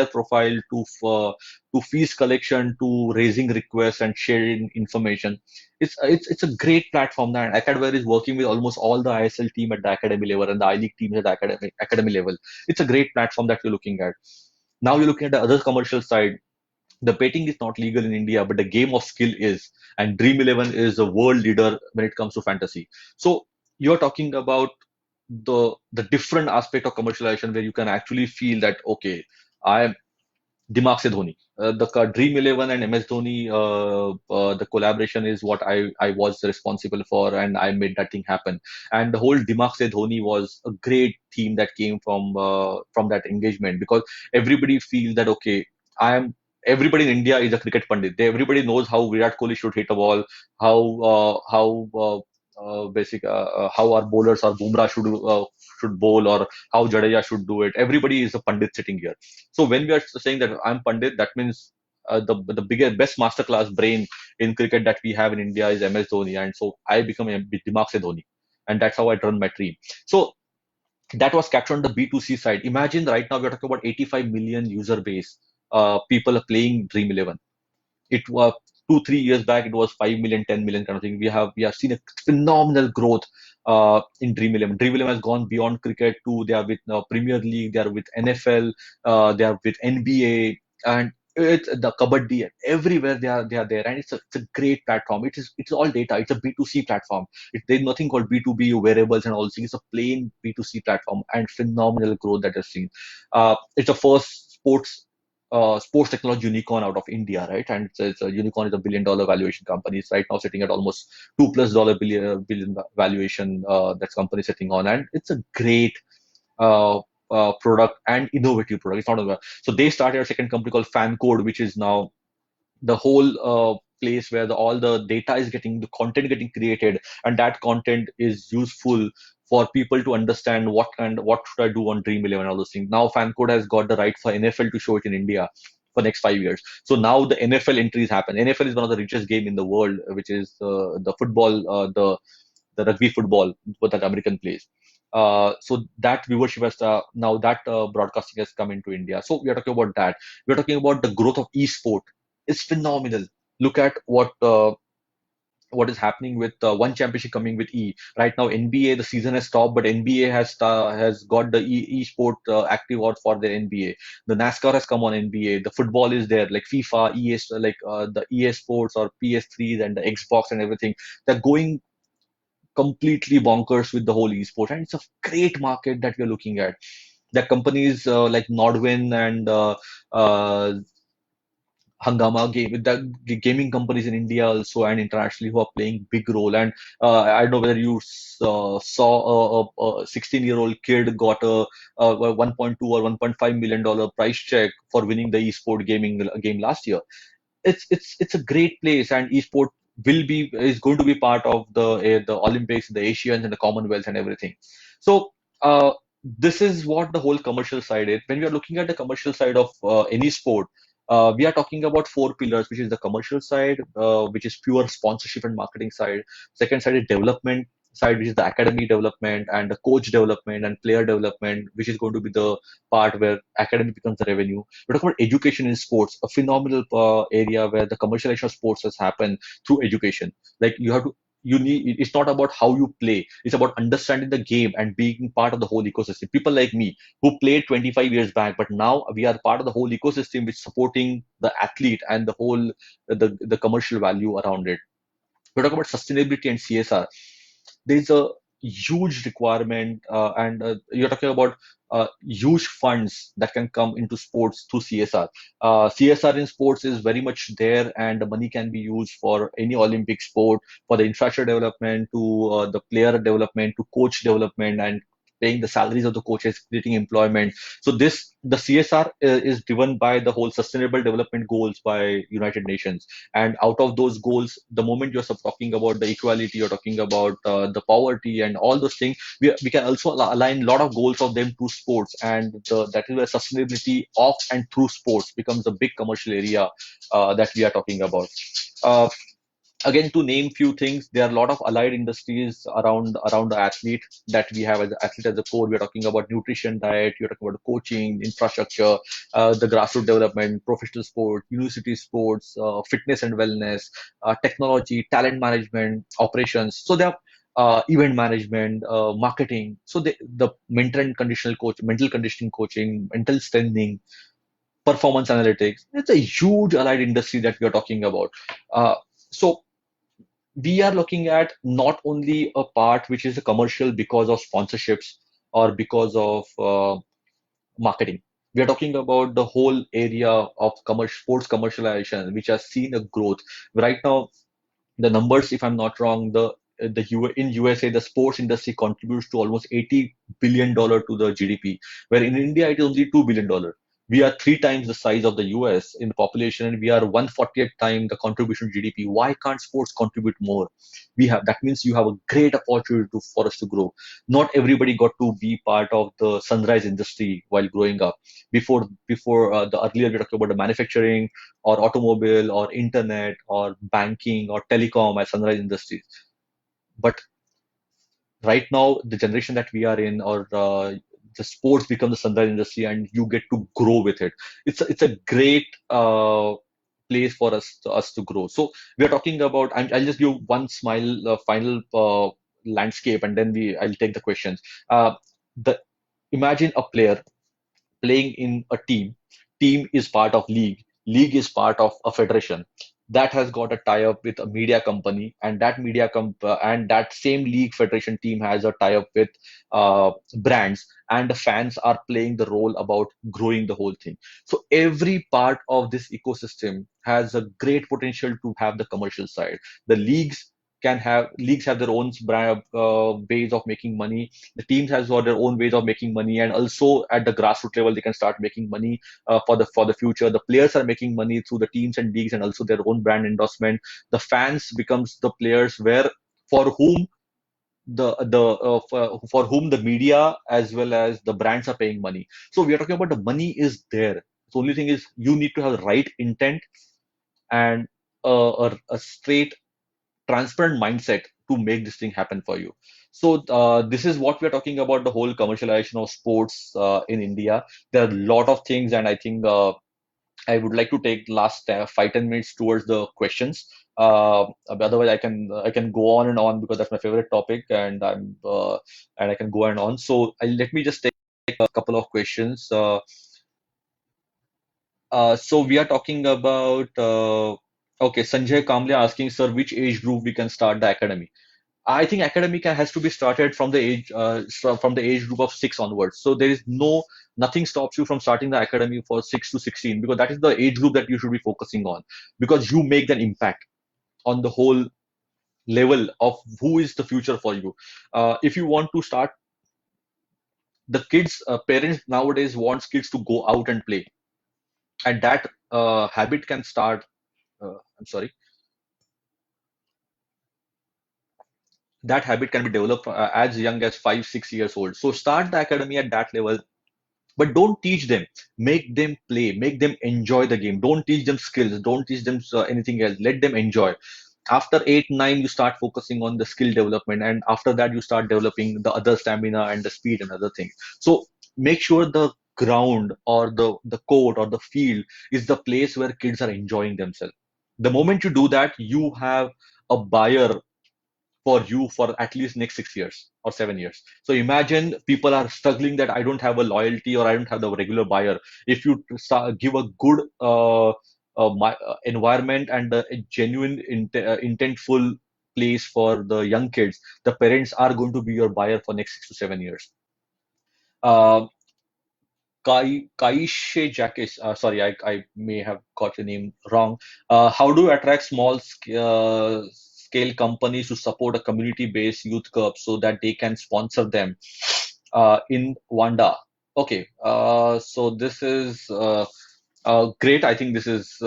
profile to fees collection to raising requests and sharing information? It's a great platform. That Acadware is working with almost all the ISL team at the academy level and the I League teams at the academy level. It's a great platform that you're looking at. Now you're looking at the other commercial side. The betting is not legal in India, but the game of skill is. And Dream 11 is a world leader when it comes to fantasy. So you're talking about the different aspect of commercialization where you can actually feel that okay, I am. Dimaag se Dhoni. The Dream 11 and MS Dhoni, the collaboration is what I was responsible for, and I made that thing happen. And the whole Dimaag se Dhoni was a great theme that came from that engagement, because everybody feels that okay, I am. Everybody in India is a cricket pundit. Everybody knows how Virat Kohli should hit a ball, how our bowlers or Bumrah should bowl, or how Jadeja should do it. Everybody is a pundit sitting here. So when we are saying that I'm Pandit, that means the biggest, best masterclass brain in cricket that we have in India is MS Dhoni, and so I become a Dimaag se Dhoni, and that's how I run my team. So that was captured on the B2C side. Imagine right now we're talking about 85 million user base. People are playing Dream 11. It was 2 3 years back. It was 5 million, 10 million kind of thing. We have seen a phenomenal growth in Dream 11. Dream 11 has gone beyond cricket to they are with Premier League, they are with NFL, they are with NBA, and it's the kabaddi and everywhere they are there, and it's a great platform. It's all data. It's a B2C platform. There's nothing called B2B wearables and all things. It's a plain B2C platform, and phenomenal growth that I've seen. It's the first sports technology unicorn out of India, right? And it's a unicorn is a $1 billion valuation company. It's right now sitting at almost $2+ billion valuation that company is sitting on, and it's a great product and innovative product. It's not a, so they started a second company called FanCode, which is now the whole place where all the data is getting the content getting created, and that content is useful for people to understand what should I do on Dream 11 and all those things. Now FanCode has got the right for NFL to show it in India for next 5 years. So now the NFL entries happen. NFL is one of the richest game in the world, which is the football, the rugby football what that American plays. So that viewership has now that broadcasting has come into India. So we are talking about that. We are talking about the growth of e-sport. It's phenomenal. Look at what is happening with one championship coming with E. Right now, NBA the season has stopped, but NBA has got the e-sport active out for the NBA. The NASCAR has come on NBA. The football is there, like FIFA, ES, like the EA Sports or PS3s and the Xbox and everything. They're going completely bonkers with the whole esports, and it's a great market that we're looking at. The companies like Nodwin and Hangama game, the gaming companies in India also and internationally who are playing big role. And I don't know whether you saw a 16-year-old kid got a 1.2 or $1.5 million prize check for winning the esport gaming game last year. It's a great place, and esport is going to be part of the Olympics, the Asians, and the Commonwealth and everything. So this is what the whole commercial side is. When we are looking at the commercial side of any sport, we are talking about four pillars, which is the commercial side, which is pure sponsorship and marketing side. Second side is development side, which is the academy development and the coach development and player development, which is going to be the part where academy becomes the revenue. We talk about education in sports, a phenomenal area where the commercialization of sports has happened through education. Like you need, it's not about how you play, it's about understanding the game and being part of the whole ecosystem. People like me who played 25 years back, but now we are part of the whole ecosystem which is supporting the athlete and the whole the commercial value around it. We talk about sustainability and CSR. There's a huge requirement, and you're talking about huge funds that can come into sports through CSR. CSR in sports is very much there, and the money can be used for any Olympic sport, for the infrastructure development, to the player development, to coach development, and paying the salaries of the coaches, creating employment. So the CSR is driven by the whole Sustainable Development Goals by United Nations, and out of those goals, the moment you're talking about the equality, you're talking about the poverty and all those things, we can also align a lot of goals of them to sports, and that is where sustainability of and through sports becomes a big commercial area that we are talking about. uh, Again, to name few things, there are a lot of allied industries around the athlete that we have as an athlete as a core. We're talking about nutrition, diet, you're talking about coaching, infrastructure, the grassroots development, professional sport, university sports, fitness and wellness, technology, talent management, operations. So there are event management, marketing. So the mental conditioning coaching, mental strengthening, performance analytics. It's a huge allied industry that we are talking about. So we are looking at not only a part which is a commercial because of sponsorships or because of marketing. We are talking about the whole area of sports commercialization, which has seen a growth. Right now, the numbers, if I'm not wrong, in USA, the sports industry contributes to almost $80 billion to the GDP, where in India it is only $2 billion. We are three times the size of the US in population, and we are 140th time the contribution to GDP. Why can't sports contribute more? We have That means you have a great opportunity for us to grow. Not everybody got to be part of the sunrise industry while growing up. Before the earlier we talked about the manufacturing or automobile or internet or banking or telecom as sunrise industries. But right now, the generation that we are in, or the sports become the sunrise industry, and you get to grow with it. It's a great place for us to grow. So we are talking about. I'll just give one smile final landscape, and then I'll take the questions. The Imagine a player playing in a team. Team is part of league. League is part of a federation that has got a tie-up with a media company, and and that same league federation team has a tie-up with brands, and the fans are playing the role about growing the whole thing. So every part of this ecosystem has a great potential to have the commercial side. The leagues have their own ways of making money. The teams has got their own ways of making money, and also at the grassroots level they can start making money for the future. The players are making money through the teams and leagues, and also their own brand endorsement. The fans becomes the players, where for whom for whom the media as well as the brands are paying money. So we are talking about the money is there. The only thing is you need to have the right intent and a straight transparent mindset to make this thing happen for you. So this is what we're talking about, the whole commercialization of sports in India. There are a lot of things, and I think I would like to take last 5-10 minutes towards the questions. Otherwise, I can go on and on, because that's my favorite topic, and I can go on and on. So let me just take a couple of questions. So we are talking about okay, Sanjay Kamble asking, sir, which age group we can start the academy? I think academic has to be started from the from the age group of 6 onwards. So there is nothing stops you from starting the academy for 6 to 16, because that is the age group that you should be focusing on, because you make that impact on the whole level of who is the future for you. If you want to start the kids, parents nowadays wants kids to go out and play, and that habit can start. I'm sorry. That habit can be developed as young as 5-6 years old. So start the academy at that level, but don't teach them. Make them play, make them enjoy the game. Don't teach them skills, don't teach them anything else. Let them enjoy. After 8 9 you start focusing on the skill development, and after that you start developing the other stamina and the speed and other things. So make sure the ground or the court or the field is the place where kids are enjoying themselves. The moment you do that, you have a buyer for you for at least next 6 years or 7 years. So imagine people are struggling that I don't have a loyalty or I don't have the regular buyer. If you give a good environment and a genuine intentful place for the young kids, the parents are going to be your buyer for next 6 to 7 years. Uh, Kaishe Jackish, sorry, I may have got your name wrong. How do you attract scale companies to support a community-based youth club so that they can sponsor them in Wanda? Okay, so this is great. I think this is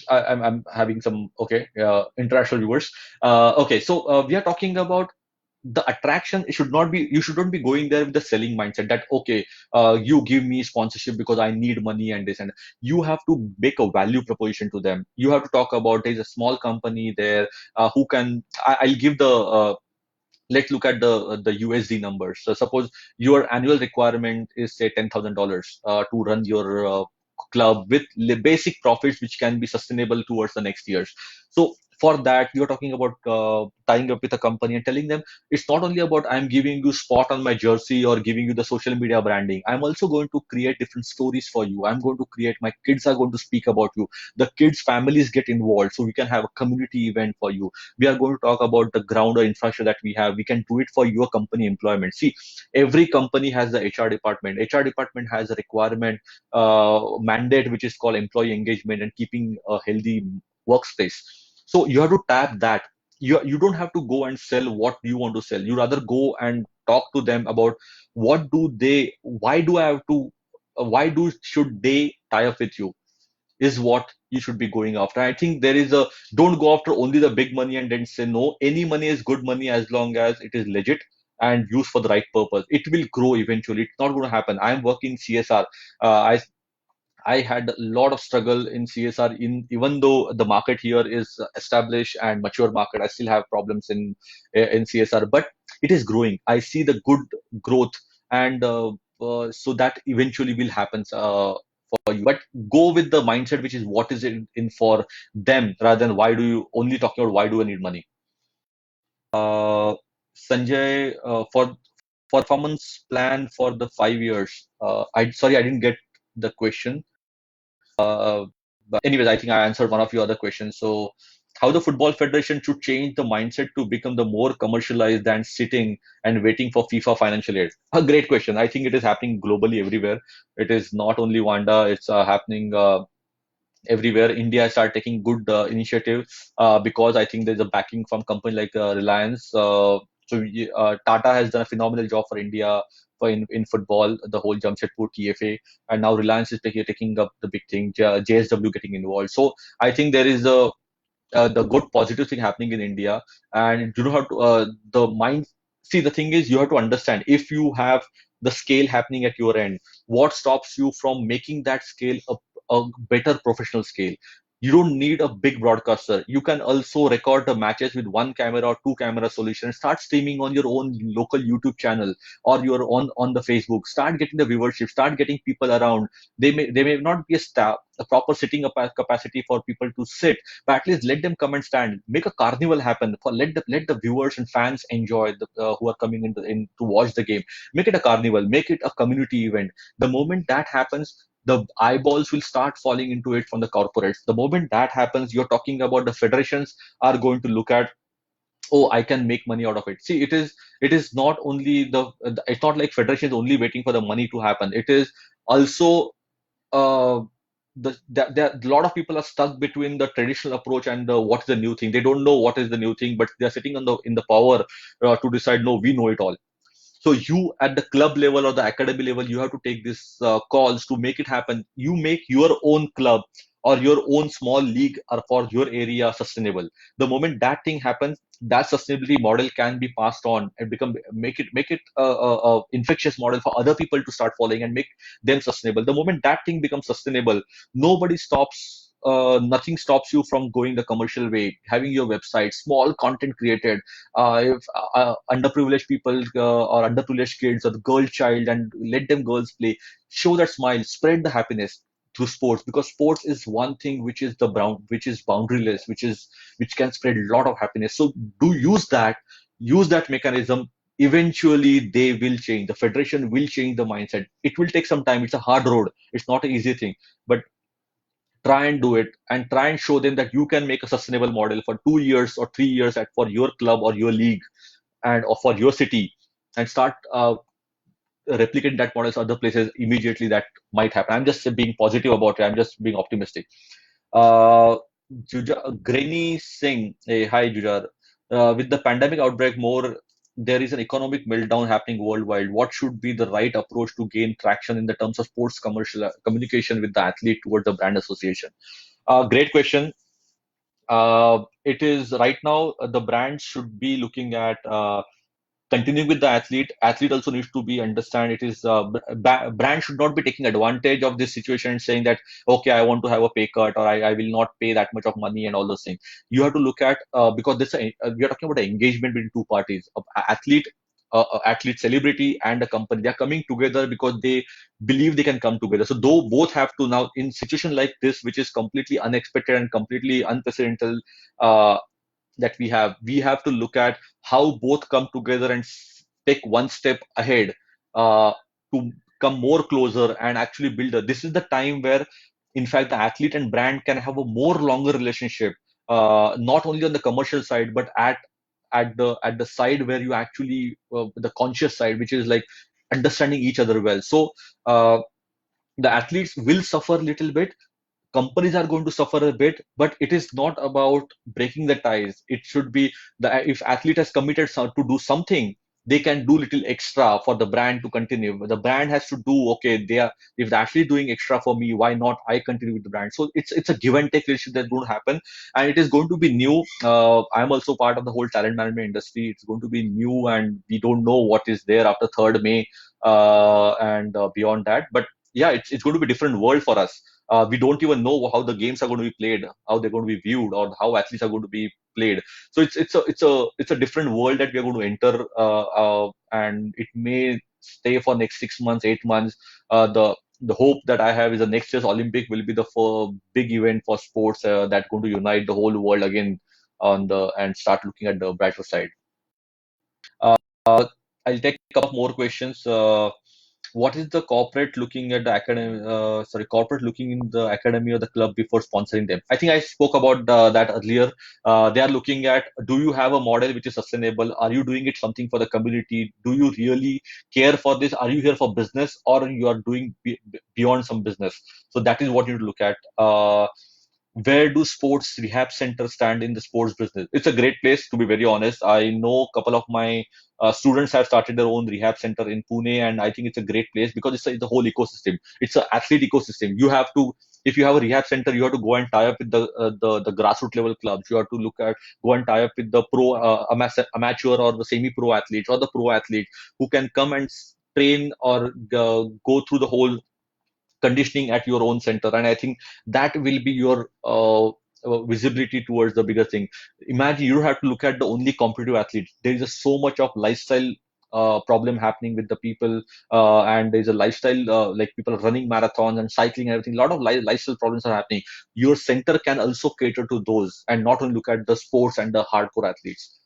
I'm having some okay international viewers. Okay, so we are talking about the attraction. It should not be, you shouldn't be going there with the selling mindset that okay, you give me sponsorship because I need money and this, and you have to make a value proposition to them. You have to talk about there's a small company there who can I'll give the let's look at the USD numbers. So suppose your annual requirement is say $10,000 to run your club with basic profits which can be sustainable towards the next years. So For that, you're talking about tying up with a company and telling them it's not only about I'm giving you spot on my jersey or giving you the social media branding. I'm also going to create different stories for you. I'm going to create, my kids are going to speak about you. The kids' families get involved, so we can have a community event for you. We are going to talk about the ground or infrastructure that we have. We can do it for your company employment. See, every company has the HR department. HR department has a requirement mandate which is called employee engagement and keeping a healthy workspace. So you have to tap that. You don't have to go and sell what you want to sell. You rather go and talk to them about what do they, why do I have to, why do should they tie up with you, is what you should be going after. I think there is a, don't go after only the big money and then say no. Any money is good money as long as it is legit and used for the right purpose. It will grow eventually. It's not going to happen. I'm working CSR. I had a lot of struggle in CSR. In even though the market here is established and mature market, I still have problems in CSR. But it is growing. I see the good growth, and so that eventually will happen for you. But go with the mindset which is what is in for them, rather than why do you only talking about why do I need money. Sanjay, for performance plan for the 5 years. I sorry I didn't get the question. But anyways, I think I answered one of your other questions. So, how the Football Federation should change the mindset to become the more commercialized than sitting and waiting for FIFA financial aid? A great question. I think it is happening globally everywhere. It is not only Wanda, it's happening everywhere. India start taking good initiative because I think there's a backing from company like Reliance. Tata has done a phenomenal job for India for in football, the whole Jamshedpur TFA, and now Reliance is taking up the big thing, JSW getting involved. So I think there is a the good positive thing happening in India, and you know how to the mind. See, the thing is, you have to understand if you have the scale happening at your end, what stops you from making that scale a better professional scale? You don't need a big broadcaster. You can also record the matches with one camera or two camera solution. Start streaming on your own local YouTube channel or your on the Facebook. Start getting the viewership. Start getting people around. They may not be a proper sitting capacity for people to sit, but at least let them come and stand. Make a carnival happen for let the viewers and fans enjoy who are coming in to watch the game. Make it a carnival. Make it a community event. The moment that happens, the eyeballs will start falling into it from the corporates. The moment that happens, you're talking about the federations are going to look at, oh, I can make money out of it. See, it is not only it's not like federation is only waiting for the money to happen. It is also uh, a lot of people are stuck between the traditional approach and what's the new thing. They don't know what is the new thing, but they're sitting on the in the power to decide. No, we know it all. So you at the club level or the academy level, you have to take these calls to make it happen. You make your own club or your own small league or for your area sustainable. The moment that thing happens, that sustainability model can be passed on and make it a infectious model for other people to start following and make them sustainable. The moment that thing becomes sustainable, nobody stops. Nothing stops you from going the commercial way, having your website, small content created, if underprivileged people or underprivileged kids or the girl child, and let them girls play, show that smile, spread the happiness through sports, because sports is one thing which is which is boundaryless, which can spread a lot of happiness. So do use that mechanism. Eventually they will change, the federation will change the mindset. It will take some time, it's a hard road, it's not an easy thing, but try and do it and try and show them that you can make a sustainable model for 2 years or 3 years for your club or your league and or for your city, and start replicating that models other places. Immediately that might happen. I'm just being positive about it, I'm just being optimistic. uh Grainy Singh, hey, hi Jujar. With the pandemic outbreak more, there is an economic meltdown happening worldwide. What should be the right approach to gain traction in the terms of sports commercial communication with the athlete towards the brand association? Great question. It is right now, the brand should be looking at continuing with the athlete. Athlete also needs to be understand it is brand should not be taking advantage of this situation and saying that okay, I want to have a pay cut, or I will not pay that much of money and all those things. You have to look at because we are talking about the engagement between two parties. Athlete athlete, celebrity, and a company. They are coming together because they believe they can come together. So though both have to now, in situation like this, which is completely unexpected and completely unprecedented, uh, that we have to look at how both come together and take one step ahead, uh, to come more closer and actually build a. This is the time where, in fact, the athlete and brand can have a more longer relationship, not only on the commercial side, but at the side where you actually, the conscious side, which is like understanding each other well. So uh, the athletes will suffer a little bit, companies are going to suffer a bit, but it is not about breaking the ties. It should be that if athlete has committed to do something, they can do little extra for the brand to continue. The brand has to do, okay, they are, if the athlete doing extra for me, why not I continue with the brand? So it's a give and take relationship that's going to happen, and it is going to be new. I'm also part of the whole talent management industry. It's going to be new, and we don't know what is there after 3rd May, and beyond that. But yeah, it's going to be a different world for us. We don't even know how the games are going to be played, how they're going to be viewed, or how athletes are going to be played. So it's a different world that we are going to enter, and it may stay for next 6 months, 8 months. The hope that I have is the next year's Olympic will be the big event for sports, that's going to unite the whole world again on the and start looking at the brighter side. Uh, I'll take a couple more questions. What is the corporate looking at the academy? Corporate looking in the academy or the club before sponsoring them? I think I spoke about that earlier. They are looking at, do you have a model which is sustainable? Are you doing it something for the community? Do you really care for this? Are you here for business, or you are doing beyond some business? So that is what you need to look at. Where do sports rehab centers stand in the sports business? It's a great place, to be very honest. I know a couple of my students have started their own rehab center in Pune, and I think it's a great place because it's the whole ecosystem. It's an athlete ecosystem. You have to, if you have a rehab center, you have to go and tie up with the grassroots level clubs. You have to look at, go and tie up with the pro, amateur or the semi-pro athletes or the pro athletes who can come and train or go through the whole conditioning at your own center. And I think that will be your visibility towards the bigger thing. Imagine you don't have to look at the only competitive athletes. There is just so much of lifestyle problem happening with the people, and there's a lifestyle, like people are running marathons and cycling and everything. A lot of lifestyle problems are happening. Your center can also cater to those and not only look at the sports and the hardcore athletes.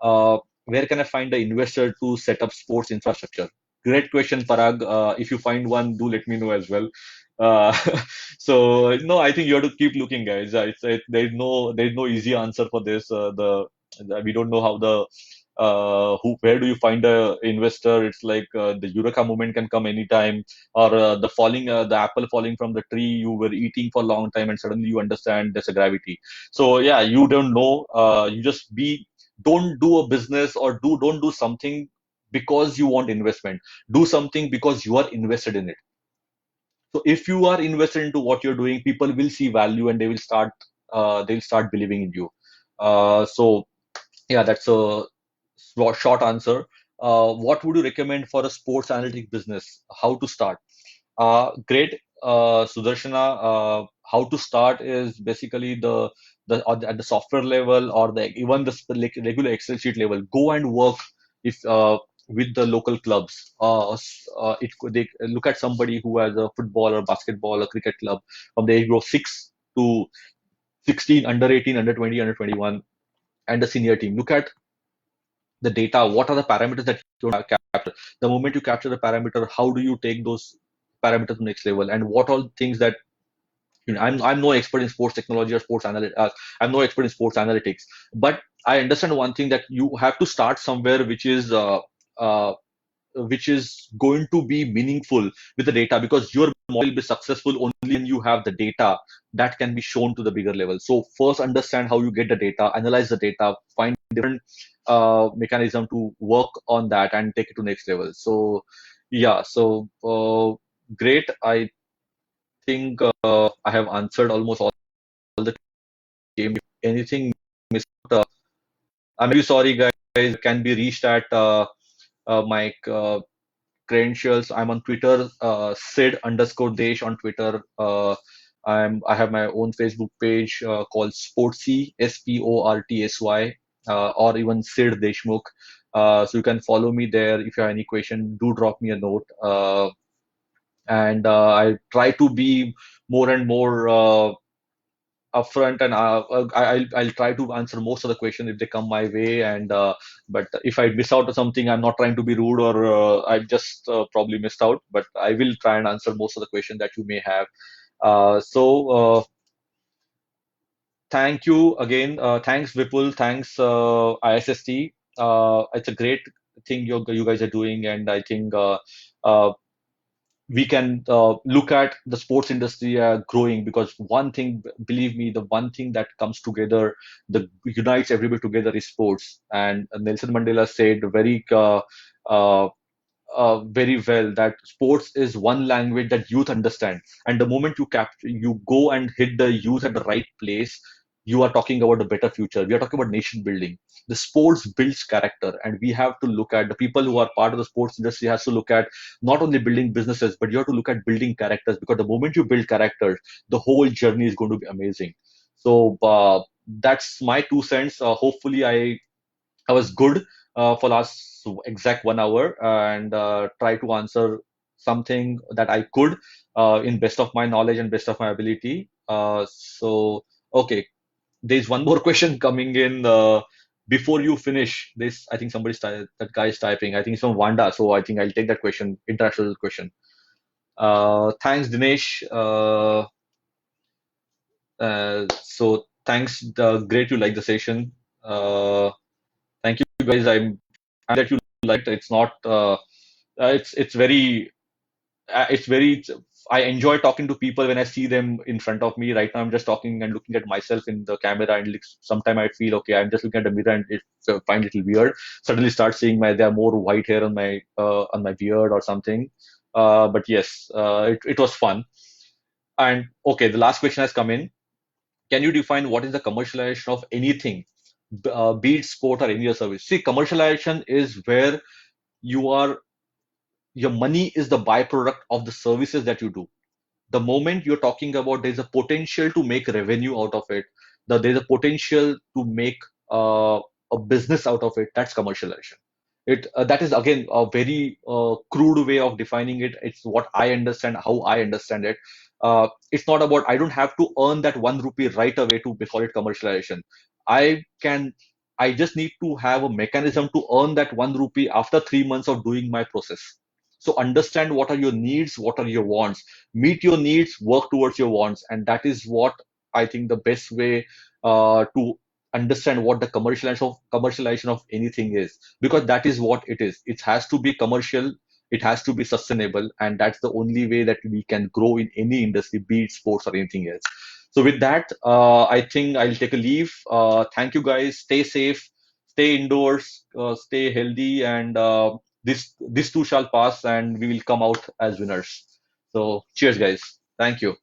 Where can I find the investor to set up sports infrastructure? Great question, Parag. If you find one, do let me know as well. Uh, so no, I think you have to keep looking, guys. There's no easy answer for this. We don't know how the who where do you find a investor? It's like the Eureka moment can come anytime, or the apple falling from the tree you were eating for a long time, and suddenly you understand there's a gravity. So yeah, you don't know. You just be don't do a business or don't do something because you want investment. Do something because you are invested in it. So if you are invested into what you're doing, people will see value and they'll start believing in you. So yeah, that's a short answer. What would you recommend for a sports analytic business? How to start? Great, Sudarshana. How to start is basically at the software level or the even the regular Excel sheet level. Go and work if with the local clubs. They look at somebody who has a football or basketball or cricket club from the age of 6 to 16, under 18, under 20, under 21, and the senior team. Look at the data. What are the parameters that you capture? The moment you capture the parameter, how do you take those parameters to the next level? And what all things that, I'm no expert in sports technology or sports analytics. I'm no expert in sports analytics, but I understand one thing, that you have to start somewhere uh, which is going to be meaningful with the data, because your model will be successful only when you have the data that can be shown to the bigger level. So first understand how you get the data, analyze the data, find different mechanism to work on that and take it to next level. So yeah, so great. I think I have answered almost all the game. If anything missed, I'm really sorry, guys. Can be reached at my credentials. I'm on Twitter, Sid underscore Desh on Twitter. I have my own Facebook page called Sportsy, Sportsy, or even Sid Deshmukh. So you can follow me there. If you have any question, do drop me a note. And I try to be more and more upfront, and I'll try to answer most of the question if they come my way. And but if I miss out on something, I'm not trying to be rude, or I just probably missed out. But I will try and answer most of the questions that you may have. Thank you again. Thanks, Vipul. Thanks, ISST. It's a great thing you guys are doing, and I think uh, we can look at the sports industry growing, because one thing, believe me, the one thing that comes together, that unites everybody together, is sports. And Nelson Mandela said uh, very well that sports is one language that youth understand. And the moment you go and hit the youth at the right place, you are talking about a better future. We are talking about nation building. The sports builds character, and we have to look at the people who are part of the sports industry, has to look at not only building businesses, but you have to look at building characters, because the moment you build characters, the whole journey is going to be amazing. So that's my 2 cents. Hopefully I was good for last exact 1 hour, and try to answer something that I could in best of my knowledge and best of my ability. Okay, there's one more question coming in. Before you finish this, I think that guy is typing. I think it's from Wanda, so I think I'll take that question, international question. Thanks, Dinesh. Thanks. Great, you like the session. Thank you, guys. I'm that you liked. It's not. It's very. It's very. I enjoy talking to people when I see them in front of me. Right now, I'm just talking and looking at myself in the camera, and sometimes I feel okay. I'm just looking at the mirror, and it find it a little weird. Suddenly, start seeing there are more white hair on my beard or something. But yes, it was fun. And okay, the last question has come in. Can you define what is the commercialization of anything, be it sport or any other service? See, commercialization is where you are, your money is the byproduct of the services that you do. The moment you're talking about there's a potential to make revenue out of it, there's a potential to make a business out of it, that's commercialization. That is again a very crude way of defining it. It's what I understand, how I understand it. It's not about, I don't have to earn that 1 rupee right away to call it commercialization. I can, I just need to have a mechanism to earn that 1 rupee after 3 months of doing my process. So understand what are your needs, what are your wants, meet your needs, work towards your wants. And that is what I think the best way to understand what the commercialization of anything is, because that is what it is. It has to be commercial, it has to be sustainable, and that's the only way that we can grow in any industry, be it sports or anything else. So with that, I think I'll take a leave. Thank you guys. Stay safe, stay indoors, stay healthy, and this too shall pass, and we will come out as winners. So cheers, guys. Thank you.